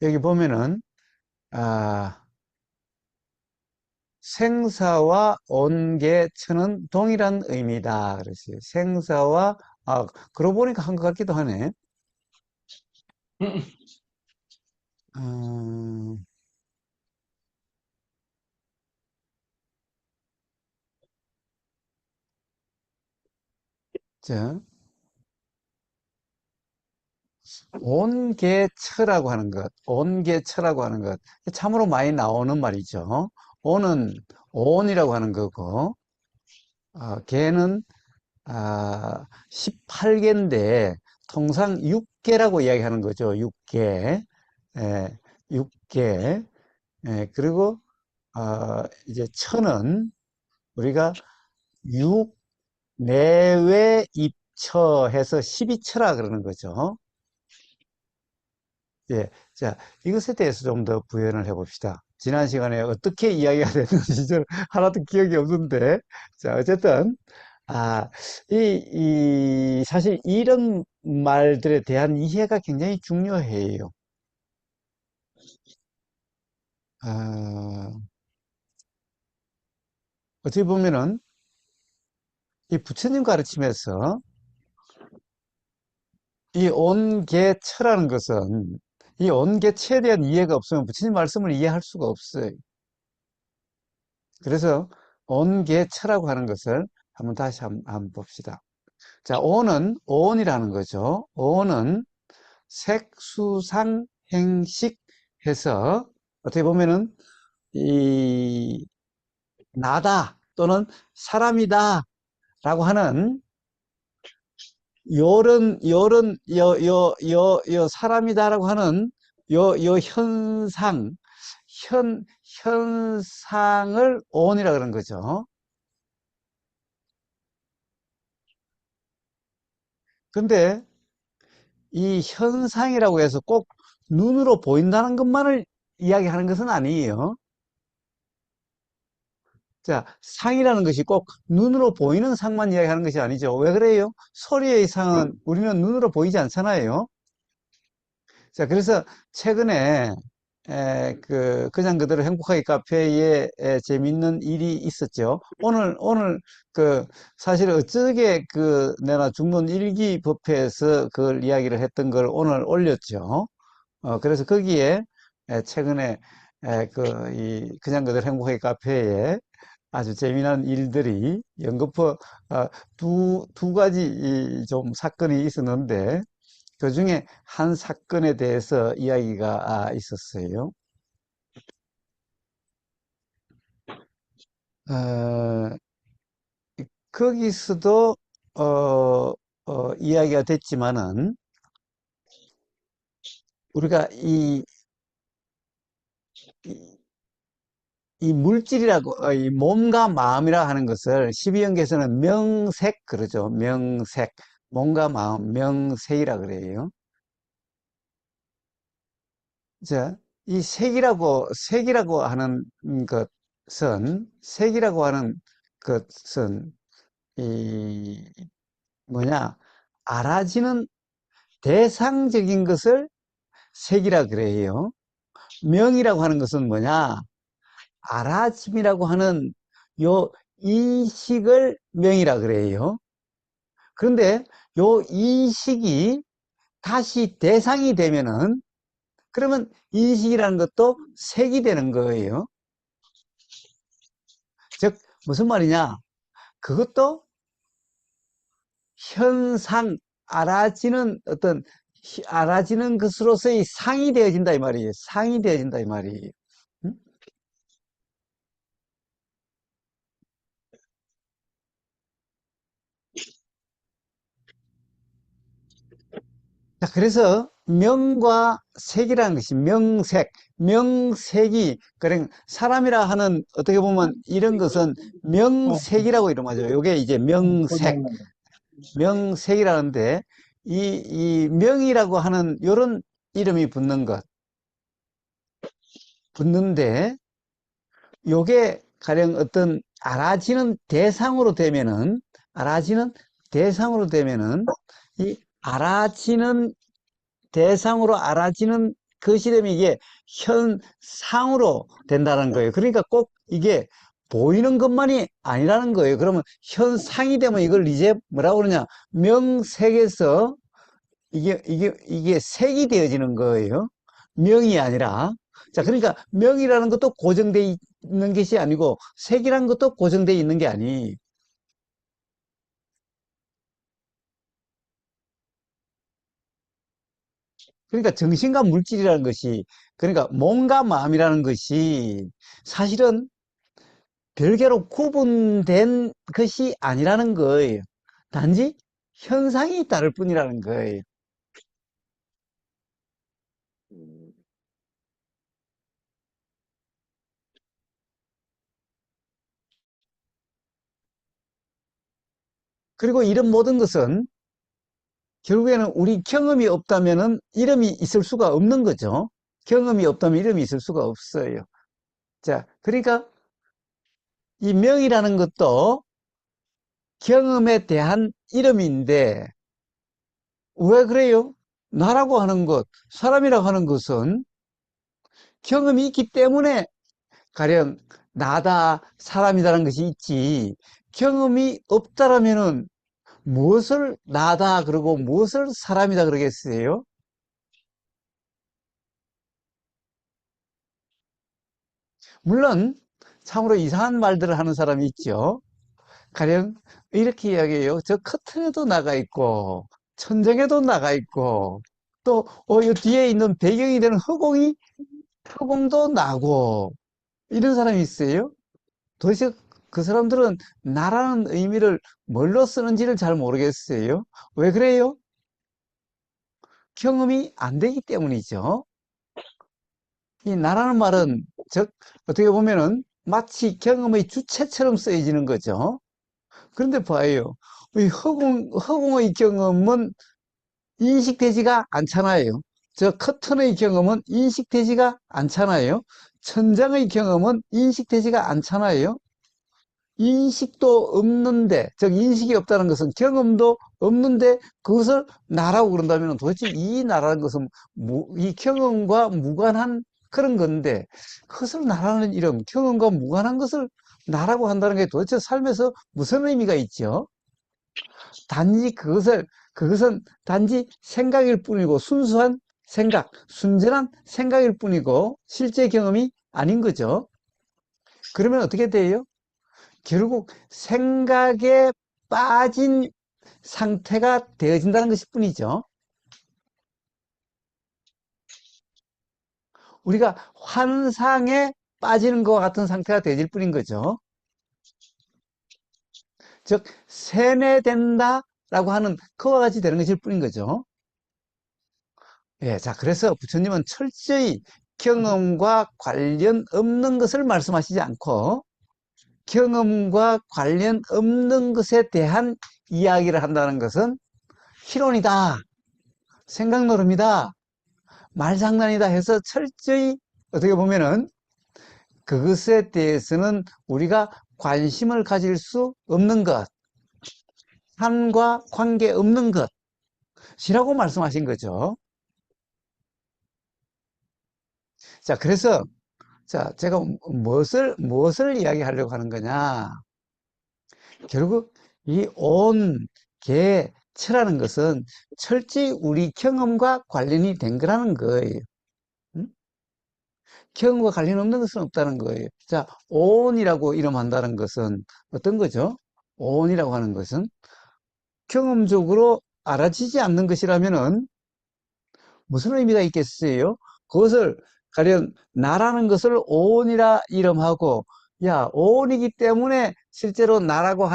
여기 보면은, 아, 생사와 온계천은 동일한 의미다. 그랬어요. 생사와, 그러고 보니까 한 것 같기도 하네. 음, 자, 온계처라고 하는 것, 온계처라고 하는 것. 참으로 많이 나오는 말이죠. 온은 온이라고 하는 거고, 개는 18개인데 통상 6개라고 이야기하는 거죠. 6개. 예, 6개. 예, 그리고 이제 천은 우리가 6 내외 입처해서 12처라 그러는 거죠. 예. 자, 이것에 대해서 좀 더 부연을 해 봅시다. 지난 시간에 어떻게 이야기가 됐는지 저는 하나도 기억이 없는데. 자, 어쨌든 아, 사실 이런 말들에 대한 이해가 굉장히 중요해요. 아, 어떻게 보면은 이 부처님 가르침에서 이 온계처라는 것은 이 온계체에 대한 이해가 없으면 부처님 말씀을 이해할 수가 없어요. 그래서 온계처라고 하는 것을 한번 다시 한번 봅시다. 자, 온은 온이라는 거죠. 온은 색수상 행식 해서 어떻게 보면은 이 나다 또는 사람이다 라고 하는 요런 사람이다라고 하는 요 현 현상을 온이라 그런 거죠. 근데 이 현상이라고 해서 꼭 눈으로 보인다는 것만을 이야기하는 것은 아니에요. 자, 상이라는 것이 꼭 눈으로 보이는 상만 이야기하는 것이 아니죠. 왜 그래요? 소리의 상은 우리는 눈으로 보이지 않잖아요. 자, 그래서 최근에 그냥 그대로 행복하게 카페에 재밌는 일이 있었죠. 오늘 사실 어쩌게 내가 중론 일기 법회에서 그걸 이야기를 했던 걸 오늘 올렸죠. 그래서 거기에 최근에 그냥 그대로 행복하게 카페에 아주 재미난 일들이 연거푸 두 가지 좀 사건이 있었는데 그 중에 한 사건에 대해서 이야기가 있었어요. 어, 거기서도 이야기가 됐지만은 우리가 이, 이 물질이라고 이 몸과 마음이라 하는 것을 12연계에서는 명색 그러죠. 명색. 몸과 마음 명색이라 그래요. 자, 이 색이라고 하는 색이라고 하는 것은 이 뭐냐 알아지는 대상적인 것을 색이라 그래요. 명이라고 하는 것은 뭐냐 알아짐이라고 하는 요 인식을 명이라 그래요. 그런데 요 인식이 다시 대상이 되면은 그러면 인식이라는 것도 색이 되는 거예요. 즉 무슨 말이냐 그것도 현상 알아지는 알아지는 것으로서의 상이 되어진다 이 말이에요. 상이 되어진다 이 말이에요. 응? 자, 그래서 명과 색이라는 것이 명색이 그냥 사람이라 하는 어떻게 보면 이런 것은 명색이라고 이름하죠. 요게 이제 명색이라는데 이 명이라고 하는 요런 이름이 붙는데 요게 가령 어떤 알아지는 대상으로 되면은 이 알아지는 대상으로 알아지는 그 시점이 이게 현상으로 된다는 거예요. 그러니까 꼭 이게 보이는 것만이 아니라는 거예요. 그러면 현상이 되면 이걸 이제 뭐라고 그러냐? 명색에서 이게 색이 되어지는 거예요. 명이 아니라. 자, 그러니까 명이라는 것도 고정되어 있는 것이 아니고 색이라는 것도 고정되어 있는 게 아니. 그러니까 정신과 물질이라는 것이, 그러니까 몸과 마음이라는 것이 사실은 별개로 구분된 것이 아니라는 거예요. 단지 현상이 다를 뿐이라는 거예요. 그리고 이런 모든 것은 결국에는 우리 경험이 없다면은 이름이 있을 수가 없는 거죠. 경험이 없다면 이름이 있을 수가 없어요. 자, 그러니까 이 명이라는 것도 경험에 대한 이름인데 왜 그래요? 나라고 하는 것, 사람이라고 하는 것은 경험이 있기 때문에 가령 나다, 사람이다라는 것이 있지. 경험이 없다라면은 무엇을 나다 그러고 무엇을 사람이다 그러겠어요? 물론 참으로 이상한 말들을 하는 사람이 있죠. 가령 이렇게 이야기해요. 저 커튼에도 나가 있고 천정에도 나가 있고 또 이 뒤에 있는 배경이 되는 허공도 나고 이런 사람이 있어요. 도대체 그 사람들은 나라는 의미를 뭘로 쓰는지를 잘 모르겠어요. 왜 그래요? 경험이 안 되기 때문이죠. 이 나라는 말은 즉 어떻게 보면은 마치 경험의 주체처럼 쓰여지는 거죠. 그런데 봐요. 이 허공의 경험은 인식되지가 않잖아요. 저 커튼의 경험은 인식되지가 않잖아요. 천장의 경험은 인식되지가 않잖아요. 인식도 없는데, 즉 인식이 없다는 것은 경험도 없는데 그것을 나라고 그런다면 도대체 이 나라는 것은 이 경험과 무관한 그런 건데 그것을 나라는 이름, 경험과 무관한 것을 나라고 한다는 게 도대체 삶에서 무슨 의미가 있죠? 단지 그것은 단지 생각일 뿐이고 순수한 생각, 순전한 생각일 뿐이고 실제 경험이 아닌 거죠. 그러면 어떻게 돼요? 결국 생각에 빠진 상태가 되어진다는 것일 뿐이죠. 우리가 환상에 빠지는 것 같은 상태가 되어질 뿐인 거죠. 즉, 세뇌된다라고 하는 그와 같이 되는 것일 뿐인 거죠. 예, 자, 그래서 부처님은 철저히 경험과 관련 없는 것을 말씀하시지 않고 경험과 관련 없는 것에 대한 이야기를 한다는 것은 희론이다, 생각 노름이다, 말장난이다 해서 철저히 어떻게 보면은 그것에 대해서는 우리가 관심을 가질 수 없는 것, 삶과 관계 없는 것이라고 말씀하신 거죠. 자, 그래서 자, 제가 무엇을 이야기하려고 하는 거냐? 결국 이 온, 개, 체라는 것은 철저히 우리 경험과 관련이 된 거라는 거예요. 응? 경험과 관련 없는 것은 없다는 거예요. 자, 온이라고 이름한다는 것은 어떤 거죠? 온이라고 하는 것은 경험적으로 알아지지 않는 것이라면은 무슨 의미가 있겠어요? 그것을 가령 나라는 것을 오온이라 이름하고 야, 오온이기 때문에 실제로 나라고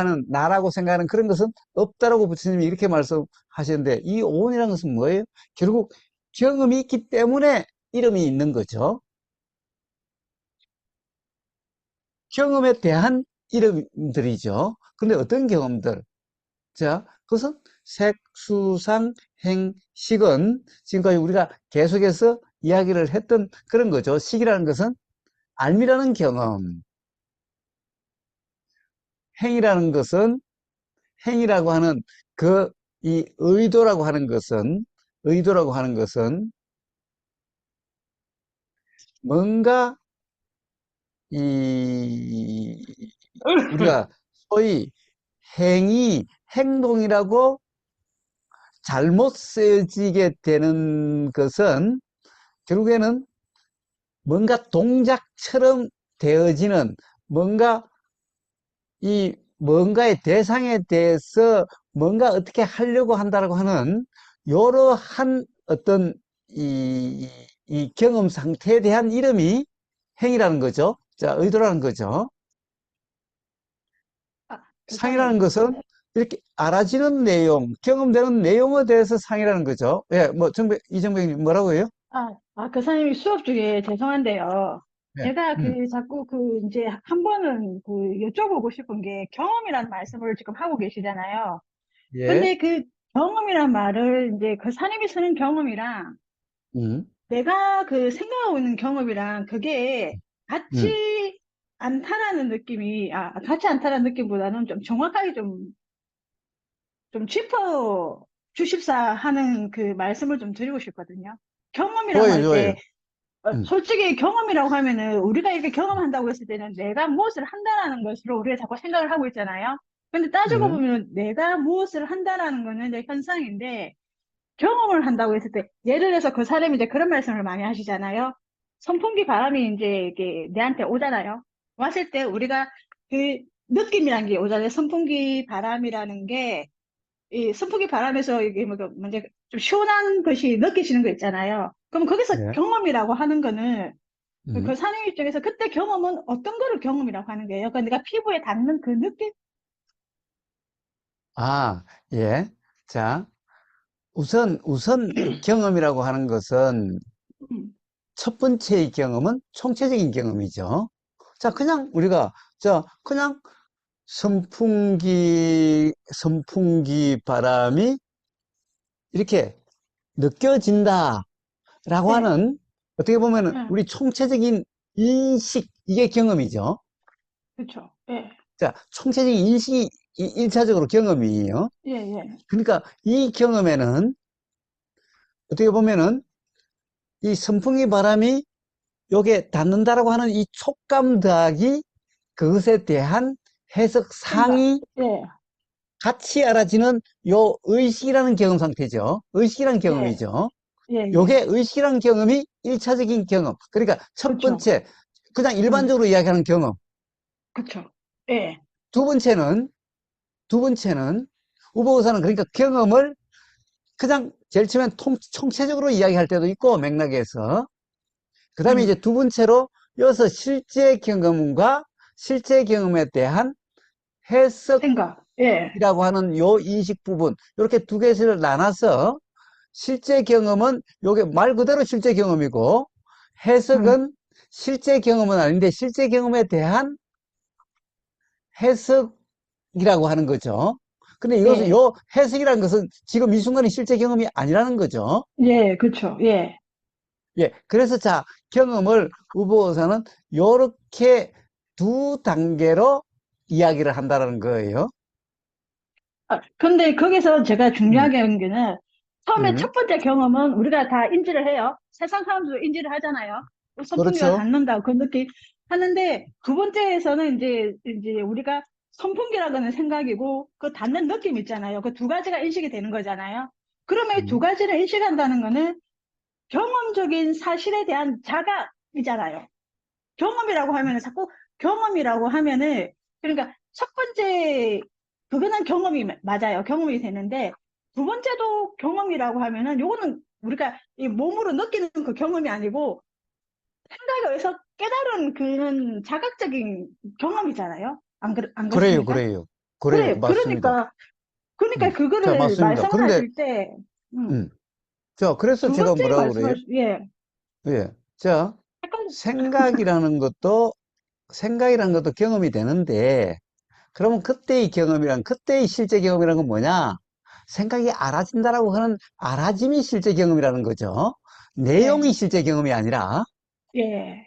생각하는 그런 것은 없다라고 부처님이 이렇게 말씀하셨는데 이 오온이라는 것은 뭐예요? 결국 경험이 있기 때문에 이름이 있는 거죠. 경험에 대한 이름들이죠. 그런데 어떤 경험들? 자, 그것은 색, 수, 상, 행, 식은 지금까지 우리가 계속해서 이야기를 했던 그런 거죠. 식이라는 것은 알미라는 경험, 행이라는 것은 행이라고 하는 그 이 의도라고 하는 것은 뭔가 이 우리가 소위 행동이라고 잘못 쓰여지게 되는 것은 결국에는 뭔가 동작처럼 되어지는 뭔가 이 뭔가의 대상에 대해서 뭔가 어떻게 하려고 한다라고 하는 이러한 어떤 이 경험 상태에 대한 이름이 행위라는 거죠. 자, 의도라는 거죠. 아, 상이라는 교수님. 것은 이렇게 알아지는 내용, 경험되는 내용에 대해서 상이라는 거죠. 예, 뭐, 이정백님 뭐라고요? 교수님 수업 중에 죄송한데요. 예, 제가 자꾸 이제 한 번은 여쭤보고 싶은 게 경험이라는 말씀을 지금 하고 계시잖아요. 예, 근데 그 경험이란 말을 이제 그 사람이 쓰는 경험이랑 음, 내가 생각하고 있는 경험이랑 그게 음. 같이 않다라는 느낌이, 같이 않다라는 느낌보다는 좀 정확하게 좀 짚어 주십사 하는 그 말씀을 좀 드리고 싶거든요. 경험이라고 좋아요, 할 좋아요. 때, 음, 솔직히 경험이라고 하면은 우리가 이렇게 경험한다고 했을 때는 내가 무엇을 한다라는 것으로 우리가 자꾸 생각을 하고 있잖아요. 근데 따지고 예, 보면 내가 무엇을 한다라는 거는 이제 현상인데 경험을 한다고 했을 때 예를 들어서 그 사람이 이제 그런 말씀을 많이 하시잖아요. 선풍기 바람이 이제 이게 내한테 오잖아요. 왔을 때 우리가 그 느낌이란 게 오잖아요. 선풍기 바람이라는 게 이 선풍기 바람에서 이게 먼저 좀 시원한 것이 느껴지는 거 있잖아요. 그럼 거기서 예, 경험이라고 하는 거는 그 음. 사람 입장에서 그때 경험은 어떤 거를 경험이라고 하는 거예요? 그러니까 내가 피부에 닿는 그 느낌? 아, 예. 자, 우선 경험이라고 하는 것은 음, 첫 번째의 경험은 총체적인 경험이죠. 자, 그냥 우리가, 그냥 선풍기 바람이 이렇게 느껴진다라고 네, 하는 어떻게 보면 응, 우리 총체적인 인식, 이게 경험이죠. 그렇죠. 예, 자, 총체적인 인식이 일차적으로 경험이에요. 예, 예, 그러니까 이 경험에는 어떻게 보면은 이 선풍기 바람이 요게 닿는다라고 하는 이 촉감 더하기 그것에 대한 해석 생각, 상이 예, 같이 알아지는 요 의식이라는 경험 상태죠. 의식이라는 예, 경험이죠. 예, 예, 요게 의식이라는 경험이 일차적인 경험. 그러니까 첫 그렇죠. 번째, 그냥 음, 일반적으로 이야기하는 경험. 그렇죠. 예, 두 번째는, 두 번째는, 우보사는 그러니까 경험을 그냥 제일 처음엔 총체적으로 이야기할 때도 있고, 맥락에서. 그 다음에 이제 음, 두 번째로, 여기서 실제 경험과 실제 경험에 대한 해석 생각, 예, 이라고 하는 요 인식 부분, 이렇게 두 개를 나눠서 실제 경험은 요게 말 그대로 실제 경험이고 음, 해석은 실제 경험은 아닌데 실제 경험에 대한 해석이라고 하는 거죠. 근데 이것은 예, 요 해석이라는 것은 지금 이 순간이 실제 경험이 아니라는 거죠. 예, 그렇죠. 예. 예. 그래서 자, 경험을 우보에서는 요렇게 두 단계로 이야기를 한다는 거예요. 근데 거기서 제가 음, 중요하게 한 게는 처음에 음, 첫 번째 경험은 우리가 다 인지를 해요. 세상 사람들도 인지를 하잖아요. 선풍기가 그렇죠. 닿는다, 그 느낌 하는데 두 번째에서는 이제 우리가 선풍기라고는 생각이고 그 닿는 느낌 있잖아요. 그 두 가지가 인식이 되는 거잖아요. 그러면 이 두 음, 가지를 인식한다는 거는 경험적인 사실에 대한 자각이잖아요. 경험이라고 하면은 자꾸 경험이라고 하면은 그러니까 첫 번째 그거는 경험이 맞아요. 경험이 되는데 두 번째도 경험이라고 하면은 요거는 우리가 이 몸으로 느끼는 그 경험이 아니고 생각에 의해서 깨달은 그런 자각적인 경험이잖아요. 안 그래요, 그렇습니까? 그래요. 그래요. 그래. 맞습니다. 그러니까 자, 그거를 맞습니다. 말씀을 그런데, 하실 때, 음, 자, 그래서 두 제가 번째 뭐라고 그래요? 예. 예. 자, 약간, 생각이라는 것도, 생각이라는 것도 경험이 되는데, 그러면 그때의 실제 경험이란 건 뭐냐? 생각이 알아진다라고 하는 알아짐이 실제 경험이라는 거죠. 예, 내용이 실제 경험이 아니라. 예,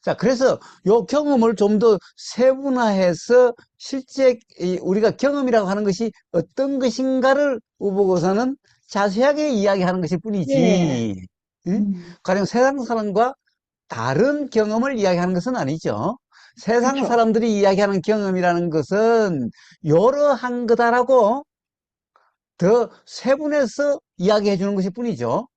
자, 그래서 요 경험을 좀 더 세분화해서 실제 우리가 경험이라고 하는 것이 어떤 것인가를 우보고서는 자세하게 이야기하는 것일 예, 뿐이지. 응? 음, 가령 세상 사람과 다른 경험을 이야기하는 것은 아니죠. 세상 그렇죠. 사람들이 이야기하는 경험이라는 것은 여러한 거다라고 더 세분해서 이야기해 주는 것일 뿐이죠.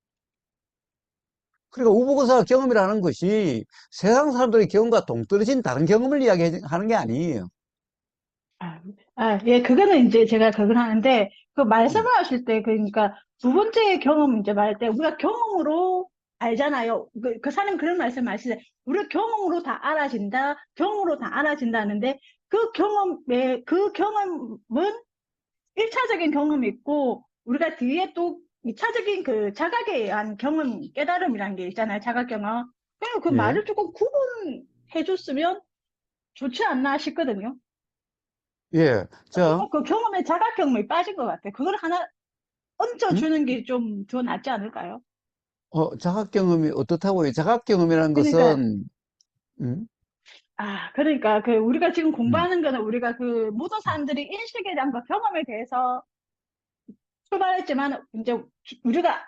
그러니까 우보고사 경험이라는 것이 세상 사람들의 경험과 동떨어진 다른 경험을 이야기하는 게 아니에요. 아, 예, 그거는 이제 제가 그걸 하는데, 그 말씀을 음, 하실 때, 그러니까 두 번째 경험 이제 말할 때, 우리가 경험으로 알잖아요. 그 사람 그런 말씀 하시죠. 우리가 경험으로 다 알아진다, 경험으로 다 알아진다는데, 그 경험은 1차적인 경험이 있고, 우리가 뒤에 또 2차적인 그 자각에 의한 경험, 깨달음이라는 게 있잖아요. 자각 경험. 그냥 그 예, 말을 조금 구분해 줬으면 좋지 않나 싶거든요. 예. 자, 그 경험에 자각 경험이 빠진 것 같아. 그걸 하나 음? 얹어주는 게 좀 더 낫지 않을까요? 자각 경험이 어떻다고요? 자각 경험이라는 그러니까, 것은, 음, 그러니까 그 우리가 지금 음, 공부하는 거는 우리가 그 모든 사람들이 인식에 대한 그 경험에 대해서 출발했지만 이제 우리가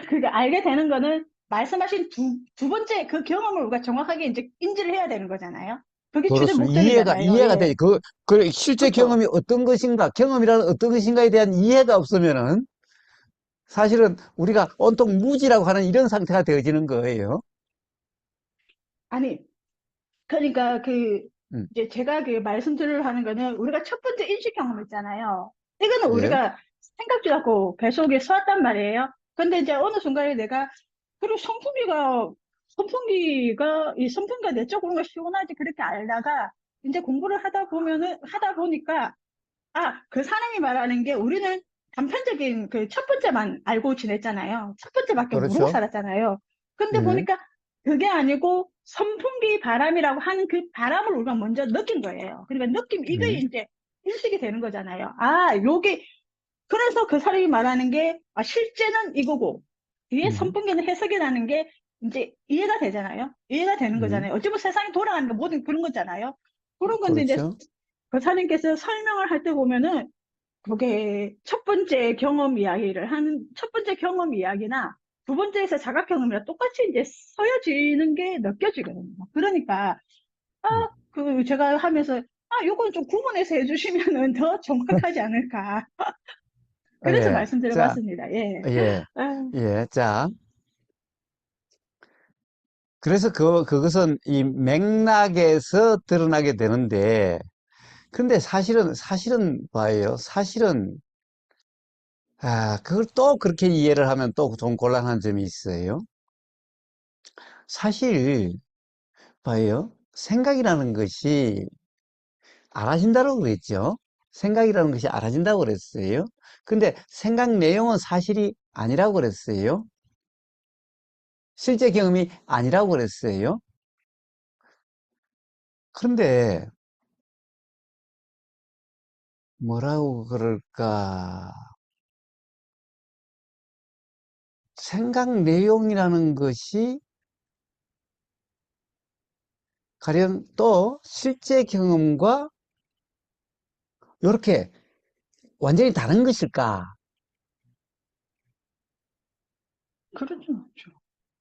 그게 알게 되는 거는 말씀하신 두 번째 그 경험을 우리가 정확하게 이제 인지를 해야 되는 거잖아요. 그게 주된 그렇습니다. 목적이잖아요. 이해가 예. 되지. 실제 그렇죠. 경험이 어떤 것인가, 경험이라는 어떤 것인가에 대한 이해가 없으면은 사실은 우리가 온통 무지라고 하는 이런 상태가 되어지는 거예요. 아니, 그러니까 음, 이제 제가 그 말씀드리려 하는 거는 우리가 첫 번째 인식 경험 있잖아요. 이거는 예, 우리가 생각지도 않고 뱃속에 쏘았단 말이에요. 근데 이제 어느 순간에 그리고 이 선풍기가 내 쪽으로 시원하지 그렇게 알다가 이제 공부를 하다 보니까 그 사람이 말하는 게 우리는 단편적인 그 첫 번째만 알고 지냈잖아요. 첫 번째밖에 모르고 그렇죠. 살았잖아요. 근데 예, 보니까 그게 아니고 선풍기 바람이라고 하는 그 바람을 우리가 먼저 느낀 거예요. 그러니까 이게 음, 이제 인식이 되는 거잖아요. 그래서 그 사람이 말하는 게, 실제는 이거고, 뒤에 음, 선풍기는 해석이라는 게 이제 이해가 되잖아요. 이해가 되는 음, 거잖아요. 어찌 보면 세상이 돌아가는 게 모든 그런 거잖아요. 그런 건데 이제 그렇죠. 그 사님께서 설명을 할 때 보면은 그게 첫 번째 경험 이야기나 두 번째에서 자각 경험이랑 똑같이 이제 서여지는 게 느껴지거든요. 그러니까, 음, 제가 하면서, 요건 좀 구분해서 해주시면은 더 정확하지 않을까. 그래서 예. 자, 말씀드려봤습니다. 예. 예, 아, 예. 자, 그래서 그것은 이 맥락에서 드러나게 되는데, 근데 사실은 봐요. 그걸 또 그렇게 이해를 하면 또 좀 곤란한 점이 있어요. 사실, 봐요. 생각이라는 것이 알아진다고 그랬죠. 생각이라는 것이 알아진다고 그랬어요. 근데 생각 내용은 사실이 아니라고 그랬어요. 실제 경험이 아니라고 그랬어요. 그런데 뭐라고 그럴까? 생각 내용이라는 것이 가령 또 실제 경험과 이렇게 완전히 다른 것일까? 그렇죠.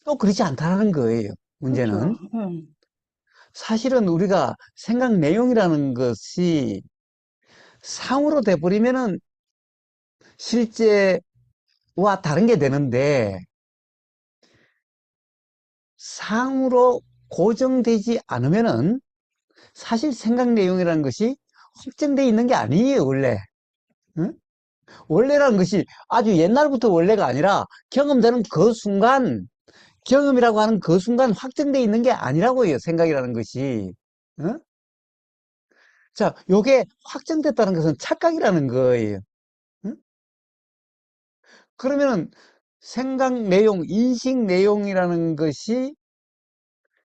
또 그렇지 않다는 거예요. 문제는. 그렇죠. 사실은 우리가 생각 내용이라는 것이 상으로 돼버리면은 실제와 다른 게 되는데 상으로 고정되지 않으면은 사실 생각 내용이라는 것이 확정되어 있는 게 아니에요, 원래. 응? 원래라는 것이 아주 옛날부터 원래가 아니라 경험되는 그 순간, 경험이라고 하는 그 순간 확정되어 있는 게 아니라고요, 생각이라는 것이. 응? 자, 요게 확정됐다는 것은 착각이라는 거예요. 응? 그러면은 생각 내용, 인식 내용이라는 것이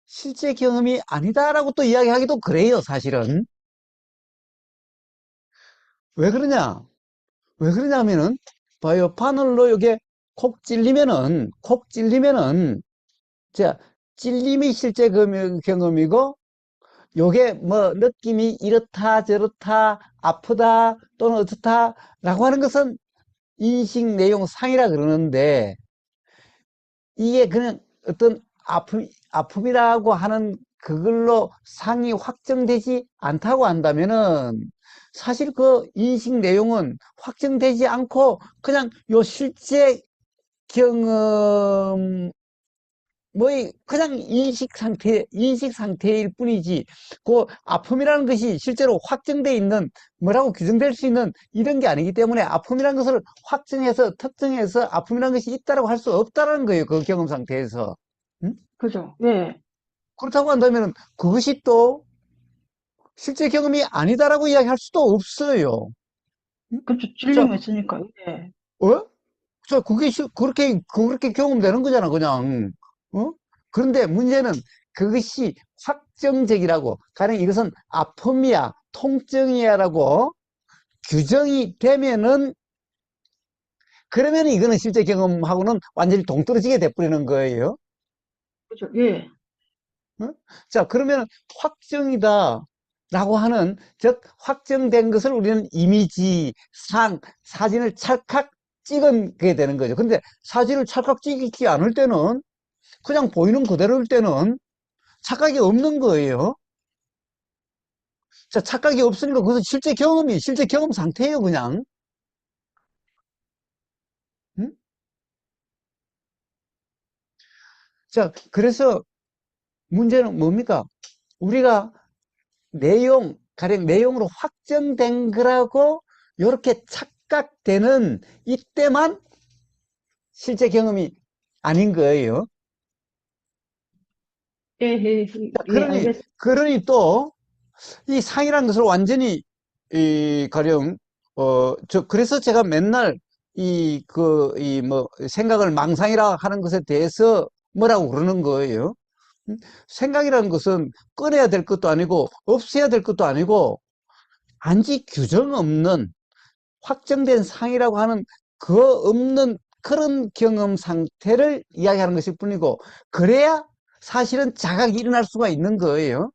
실제 경험이 아니다라고 또 이야기하기도 그래요, 사실은. 왜 그러냐? 왜 그러냐면은, 봐요. 바늘로 이게 콕 찔리면은, 자, 찔림이 실제 경험이고, 요게 뭐, 느낌이 이렇다, 저렇다, 아프다, 또는 어떻다, 라고 하는 것은 인식 내용 상이라 그러는데, 이게 그냥 어떤 아픔이라고 하는 그걸로 상이 확정되지 않다고 한다면은 사실 그 인식 내용은 확정되지 않고 그냥 요 실제 경험 뭐 그냥 인식 상태일 뿐이지 그 아픔이라는 것이 실제로 확정돼 있는 뭐라고 규정될 수 있는 이런 게 아니기 때문에 아픔이라는 것을 확정해서 특정해서 아픔이라는 것이 있다라고 할 수 없다라는 거예요. 그 경험 상태에서. 음? 그죠. 예. 그렇다고 한다면 그것이 또 실제 경험이 아니다라고 이야기할 수도 없어요. 음? 그렇죠. 자, 질림이 있으니까. 예. 어? 그게 그렇게 경험되는 거잖아, 그냥. 어? 그런데 문제는 그것이 확정적이라고, 가령 이것은 아픔이야, 통증이야라고 규정이 되면은, 그러면 이거는 실제 경험하고는 완전히 동떨어지게 돼버리는 거예요. 그죠. 예. 어? 자, 그러면 확정이다. 라고 하는, 즉, 확정된 것을 우리는 이미지, 사진을 찰칵 찍게 되는 거죠. 근데 사진을 찰칵 찍지 않을 때는, 그냥 보이는 그대로일 때는 착각이 없는 거예요. 자, 착각이 없으니까 그것은 실제 경험 상태예요, 그냥. 응? 자, 그래서 문제는 뭡니까? 우리가 가령 내용으로 확정된 거라고 이렇게 착각되는 이때만 실제 경험이 아닌 거예요. 예, 예, 자, 예, 알겠습니다. 그러니 또, 이 상이라는 것을 완전히, 가령, 그래서 제가 맨날 생각을 망상이라 하는 것에 대해서 뭐라고 그러는 거예요. 음? 생각이라는 것은 꺼내야 될 것도 아니고, 없애야 될 것도 아니고, 단지 규정 없는 확정된 상이라고 하는 그 없는 그런 경험 상태를 이야기하는 것일 뿐이고, 그래야 사실은 자각이 일어날 수가 있는 거예요.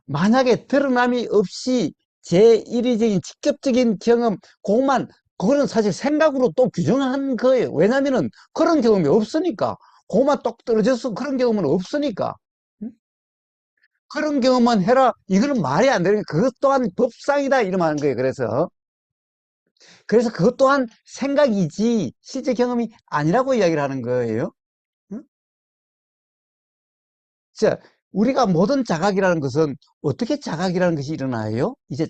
만약에 드러남이 없이 제1위적인 직접적인 경험, 그거는 사실 생각으로 또 규정한 거예요. 왜냐면은 그런 경험이 없으니까. 그것만 똑 떨어져서 그런 경험은 없으니까. 응? 그런 경험만 해라. 이거는 말이 안 되는 거예요. 그것 또한 법상이다. 이러면 하는 거예요. 그래서 그것 또한 생각이지 실제 경험이 아니라고 이야기를 하는 거예요. 응? 자, 우리가 모든 자각이라는 것은 어떻게 자각이라는 것이 일어나요? 이제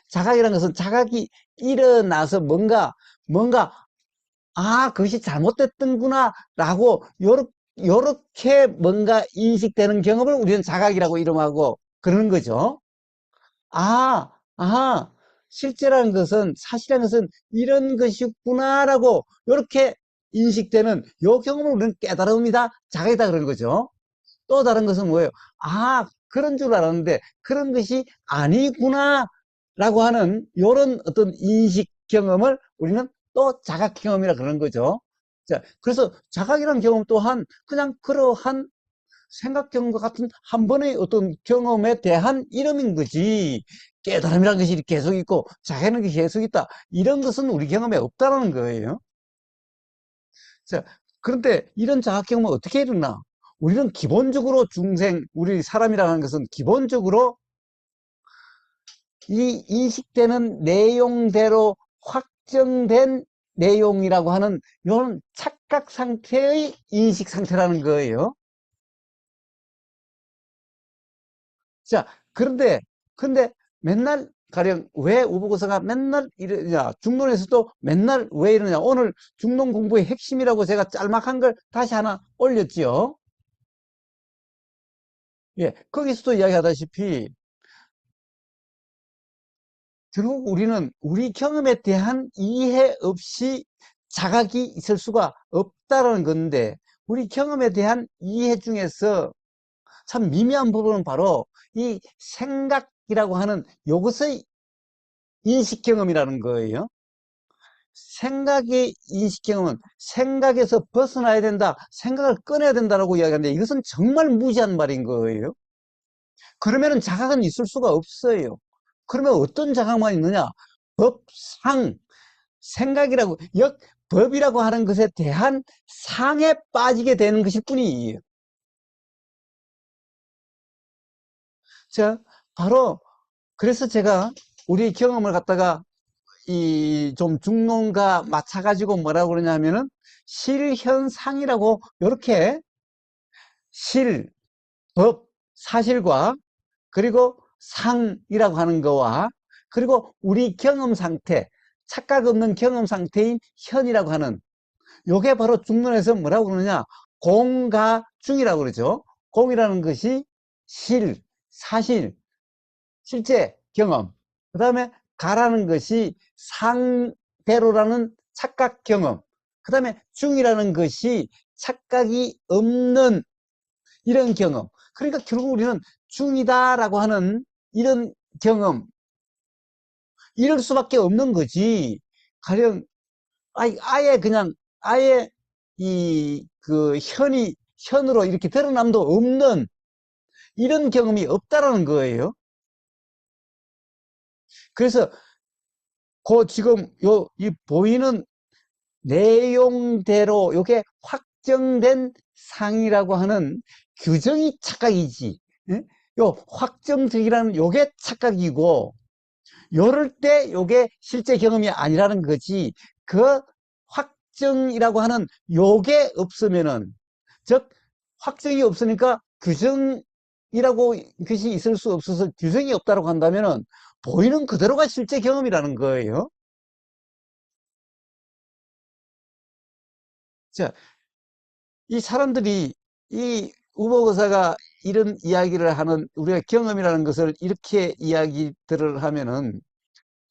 자각이라는 것은 자각이 일어나서 뭔가, 그것이 잘못됐던구나, 라고, 요렇게 뭔가 인식되는 경험을 우리는 자각이라고 이름하고 그러는 거죠. 아, 아, 사실이라는 것은 이런 것이구나라고, 요렇게 인식되는 요 경험을 우리는 깨달음이다, 자각이다 그러는 거죠. 또 다른 것은 뭐예요? 그런 줄 알았는데 그런 것이 아니구나 라고 하는 이런 어떤 인식 경험을 우리는 또 자각 경험이라 그러는 거죠. 자, 그래서 자각이라는 경험 또한 그냥 그러한 생각 경험과 같은 한 번의 어떤 경험에 대한 이름인 거지. 깨달음이라는 것이 계속 있고 자각이라는 것이 계속 있다. 이런 것은 우리 경험에 없다는 거예요. 자, 그런데 이런 자각 경험은 어떻게 일어나? 우리는 기본적으로 우리 사람이라는 하 것은 기본적으로 이 인식되는 내용대로 확정된 내용이라고 하는 이런 착각 상태의 인식 상태라는 거예요. 자, 근데 맨날 가령 왜 우보고사가 맨날 이러냐, 중론에서도 맨날 왜 이러냐, 오늘 중론 공부의 핵심이라고 제가 짤막한 걸 다시 하나 올렸지요. 예, 거기서도 이야기하다시피 결국 우리는 우리 경험에 대한 이해 없이 자각이 있을 수가 없다는 건데, 우리 경험에 대한 이해 중에서 참 미미한 부분은 바로 이 생각이라고 하는 이것의 인식 경험이라는 거예요. 생각의 인식 경험은 생각에서 벗어나야 된다, 생각을 꺼내야 된다라고 이야기하는데 이것은 정말 무지한 말인 거예요. 그러면은 자각은 있을 수가 없어요. 그러면 어떤 자각만 있느냐? 법상, 생각이라고, 법이라고 하는 것에 대한 상에 빠지게 되는 것일 뿐이에요. 자, 바로, 그래서 제가 우리 경험을 갖다가 좀 중론과 맞춰가지고 뭐라고 그러냐면은 실현상이라고 이렇게 실, 법, 사실과 그리고 상이라고 하는 거와 그리고 우리 경험 상태, 착각 없는 경험 상태인 현이라고 하는 요게 바로 중론에서 뭐라고 그러느냐 공과 중이라고 그러죠. 공이라는 것이 실, 사실, 실제 경험. 그 다음에 가라는 것이 상대로라는 착각 경험. 그 다음에 중이라는 것이 착각이 없는 이런 경험. 그러니까 결국 우리는 중이다라고 하는 이런 경험, 이럴 수밖에 없는 거지. 가령, 아예 그냥, 아예 현으로 이렇게 드러남도 없는 이런 경험이 없다라는 거예요. 그래서, 지금, 이 보이는 내용대로, 요게 확정된 상이라고 하는 규정이 착각이지. 예? 요 확정적이라는 요게 착각이고, 요럴 때 요게 실제 경험이 아니라는 거지. 그 확정이라고 하는 요게 없으면은, 즉, 확정이 없으니까 규정이라고 것이 있을 수 없어서 규정이 없다고 한다면은 보이는 그대로가 실제 경험이라는 거예요. 자, 이 사람들이 이 우복 의사가 이런 이야기를 하는 우리가 경험이라는 것을 이렇게 이야기들을 하면은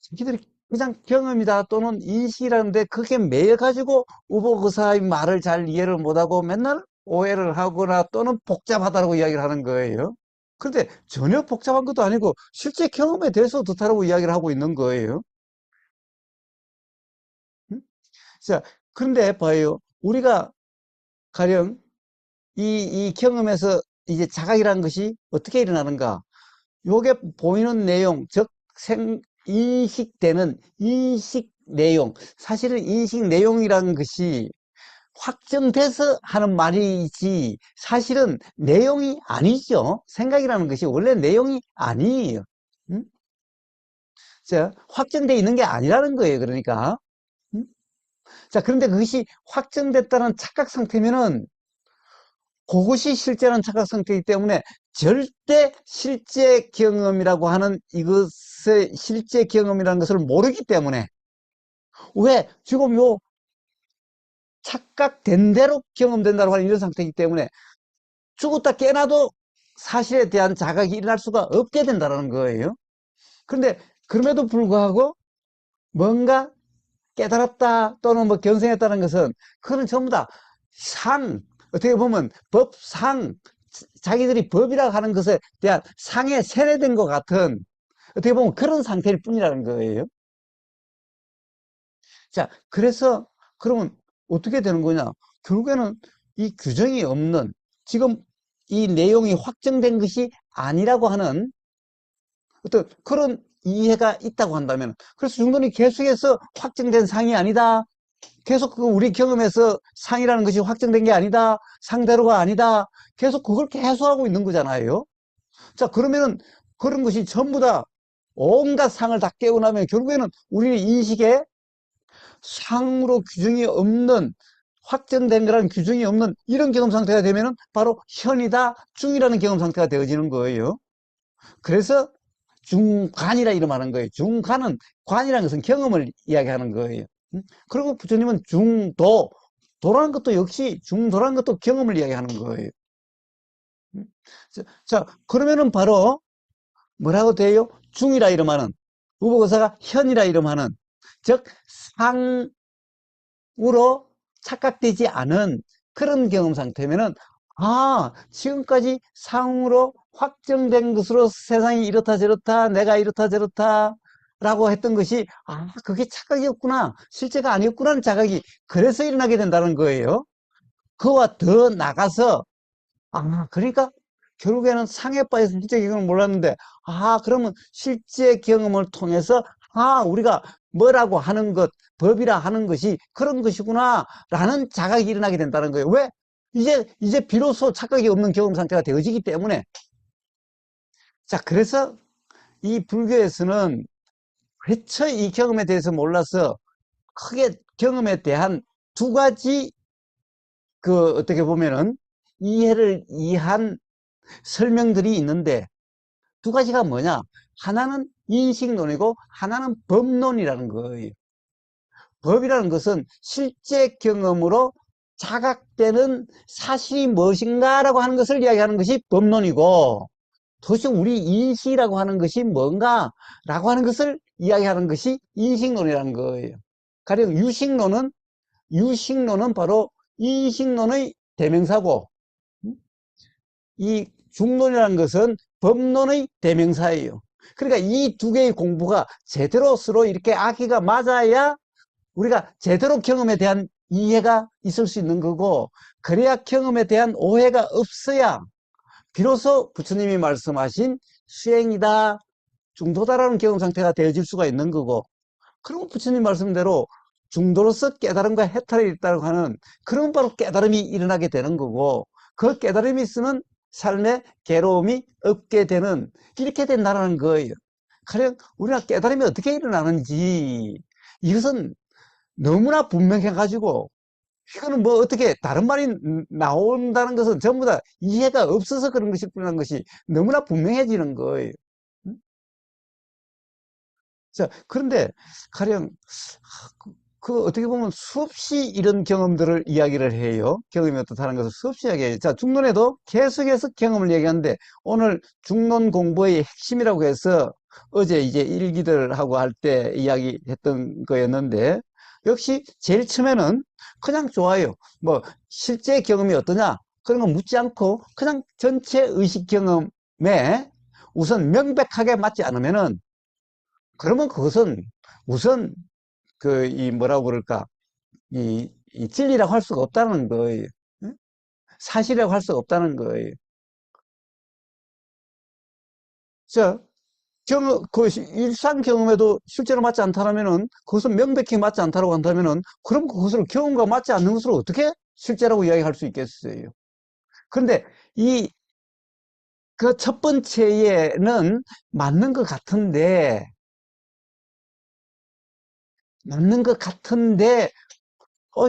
자기들이 그냥 경험이다 또는 인식이라는데 그게 매여가지고 우복 의사의 말을 잘 이해를 못하고 맨날 오해를 하거나 또는 복잡하다고 이야기를 하는 거예요. 그런데 전혀 복잡한 것도 아니고 실제 경험에 대해서 좋다라고 이야기를 하고 있는 거예요. 응? 자, 그런데 봐요. 우리가 가령 이 경험에서 이제 자각이라는 것이 어떻게 일어나는가? 요게 보이는 내용, 즉, 인식되는 인식 내용. 사실은 인식 내용이라는 것이 확정돼서 하는 말이지, 사실은 내용이 아니죠. 생각이라는 것이 원래 내용이 아니에요. 응? 자, 확정돼 있는 게 아니라는 거예요. 그러니까. 응? 자, 그런데 그것이 확정됐다는 착각 상태면은 그것이 실제라는 착각 상태이기 때문에 절대 실제 경험이라고 하는 이것의 실제 경험이라는 것을 모르기 때문에 왜 지금 요 착각된 대로 경험된다고 하는 이런 상태이기 때문에 죽었다 깨나도 사실에 대한 자각이 일어날 수가 없게 된다는 거예요. 그런데 그럼에도 불구하고 뭔가 깨달았다 또는 뭐 견성했다는 것은 그건 전부 다 어떻게 보면 법상, 자기들이 법이라고 하는 것에 대한 상에 세뇌된 것 같은 어떻게 보면 그런 상태일 뿐이라는 거예요. 자, 그래서 그러면 어떻게 되는 거냐? 결국에는 이 규정이 없는 지금 이 내용이 확정된 것이 아니라고 하는 어떤 그런 이해가 있다고 한다면 그래서 중론이 계속해서 확정된 상이 아니다. 계속 그 우리 경험에서 상이라는 것이 확정된 게 아니다. 상대로가 아니다. 계속 그걸 계속하고 있는 거잖아요. 자, 그러면은 그런 것이 전부 다 온갖 상을 다 깨고 나면 결국에는 우리의 인식에 상으로 규정이 없는 확정된 거라는 규정이 없는 이런 경험 상태가 되면은 바로 현이다, 중이라는 경험 상태가 되어지는 거예요. 그래서 중관이라 이름하는 거예요. 중관은 관이라는 것은 경험을 이야기하는 거예요. 그리고 부처님은 도라는 것도 역시 중도라는 것도 경험을 이야기하는 거예요. 자, 그러면은 바로 뭐라고 돼요? 중이라 이름하는 우보거사가 현이라 이름하는 즉 상으로 착각되지 않은 그런 경험 상태면은 지금까지 상으로 확정된 것으로 세상이 이렇다 저렇다 내가 이렇다 저렇다 라고 했던 것이 그게 착각이었구나 실제가 아니었구나는 자각이 그래서 일어나게 된다는 거예요. 그와 더 나가서 그러니까 결국에는 상해 빠져서 실제 경험을 몰랐는데 그러면 실제 경험을 통해서 우리가 뭐라고 하는 것 법이라 하는 것이 그런 것이구나 라는 자각이 일어나게 된다는 거예요. 왜? 이제 비로소 착각이 없는 경험 상태가 되어지기 때문에 자, 그래서 이 불교에서는 회처 이 경험에 대해서 몰라서 크게 경험에 대한 두 가지 어떻게 보면은 이해를 이한 설명들이 있는데 두 가지가 뭐냐? 하나는 인식론이고 하나는 법론이라는 거예요. 법이라는 것은 실제 경험으로 자각되는 사실이 무엇인가라고 하는 것을 이야기하는 것이 법론이고 도대체 우리 인식이라고 하는 것이 뭔가라고 하는 것을 이야기하는 것이 인식론이라는 거예요. 가령 유식론은 바로 인식론의 대명사고 이 중론이라는 것은 법론의 대명사예요. 그러니까 이 두 개의 공부가 제대로 서로 이렇게 아기가 맞아야 우리가 제대로 경험에 대한 이해가 있을 수 있는 거고 그래야 경험에 대한 오해가 없어야 비로소 부처님이 말씀하신 수행이다, 중도다라는 경험 상태가 되어질 수가 있는 거고 그럼 부처님 말씀대로 중도로서 깨달음과 해탈이 있다고 하는 그런 바로 깨달음이 일어나게 되는 거고 그 깨달음이 있으면 삶의 괴로움이 없게 되는 이렇게 된다는 거예요. 가령 우리가 깨달음이 어떻게 일어나는지 이것은 너무나 분명해가지고 이거는 뭐 어떻게 다른 말이 나온다는 것은 전부 다 이해가 없어서 그런 것이 뿐이라는 것이 너무나 분명해지는 거예요. 자, 그런데 가령 어떻게 보면 수없이 이런 경험들을 이야기를 해요. 경험이 어떻다는 것을 수없이 이야기해요. 자, 중론에도 계속해서 경험을 얘기하는데 오늘 중론 공부의 핵심이라고 해서 어제 이제 일기들하고 할 때 이야기했던 거였는데 역시 제일 처음에는 그냥 좋아요. 뭐 실제 경험이 어떠냐 그런 거 묻지 않고 그냥 전체 의식 경험에 우선 명백하게 맞지 않으면은 그러면 그것은 우선 이 뭐라고 그럴까 이 진리라고 할 수가 없다는 거예요. 응? 사실이라고 할 수가 없다는 거예요. 자, 일상 경험에도 실제로 맞지 않다면은 그것은 명백히 맞지 않다고 한다면은 그럼 그것을 경험과 맞지 않는 것을 어떻게 실제라고 이야기할 수 있겠어요? 그런데 이 그 첫 번째에는 맞는 것 같은데 맞는 것 같은데 어,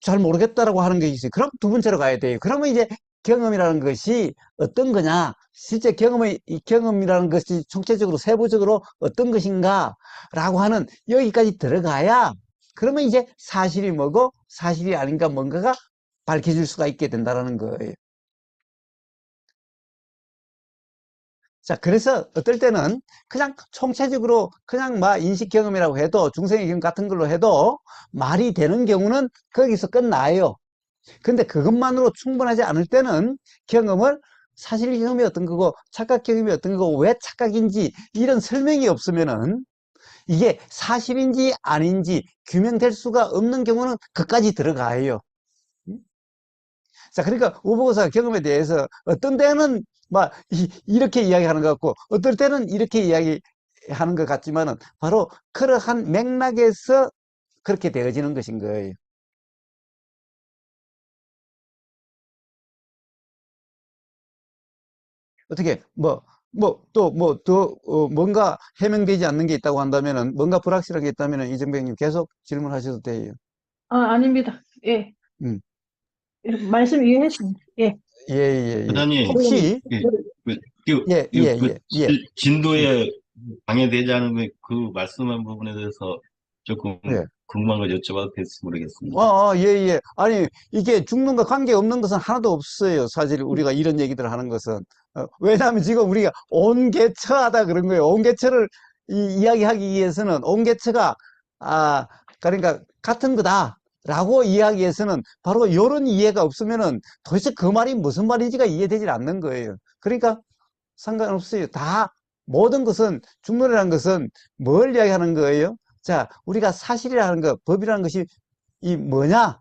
잘 모르겠다라고 하는 게 있어요. 그럼 두 번째로 가야 돼요. 그러면 이제 경험이라는 것이 어떤 거냐? 실제 이 경험이라는 것이 총체적으로, 세부적으로 어떤 것인가? 라고 하는 여기까지 들어가야 그러면 이제 사실이 뭐고 사실이 아닌가 뭔가가 밝혀질 수가 있게 된다는 거예요. 자, 그래서 어떨 때는 그냥 총체적으로 그냥 막 인식 경험이라고 해도 중생의 경험 같은 걸로 해도 말이 되는 경우는 거기서 끝나요. 근데 그것만으로 충분하지 않을 때는 경험을 사실 경험이 어떤 거고 착각 경험이 어떤 거고 왜 착각인지 이런 설명이 없으면은 이게 사실인지 아닌지 규명될 수가 없는 경우는 그까지 들어가요. 자, 그러니까 우보고사 경험에 대해서 어떤 때는 막 이렇게 이야기하는 것 같고 어떨 때는 이렇게 이야기하는 것 같지만은 바로 그러한 맥락에서 그렇게 되어지는 것인 거예요. 어떻게 뭔가 해명되지 않는 게 있다고 한다면은 뭔가 불확실한 게 있다면은 이정배님 계속 질문하셔도 돼요. 아, 아닙니다. 예. 음. 말씀 이해했습니다. 예. 예, 예, 예. 부장님, 혹시 그, 그, 예, 예, 예, 예. 진도에 방해되지 않으면 그 말씀한 부분에 대해서 조금 예. 궁금한 걸 여쭤봐도 될지 모르겠습니다. 예, 예. 아니, 이게 죽는과 관계없는 것은 하나도 없어요. 사실 우리가 이런 얘기들을 하는 것은. 왜냐하면 지금 우리가 온개처하다 그런 거예요. 온개처를 이야기하기 위해서는 온개처가, 아, 그러니까 같은 거다. 라고 이야기해서는 바로 이런 이해가 없으면은 도대체 그 말이 무슨 말인지가 이해되질 않는 거예요. 그러니까 상관없어요. 모든 것은, 중론이라는 것은 뭘 이야기하는 거예요? 자, 우리가 사실이라는 것, 법이라는 것이 이 뭐냐?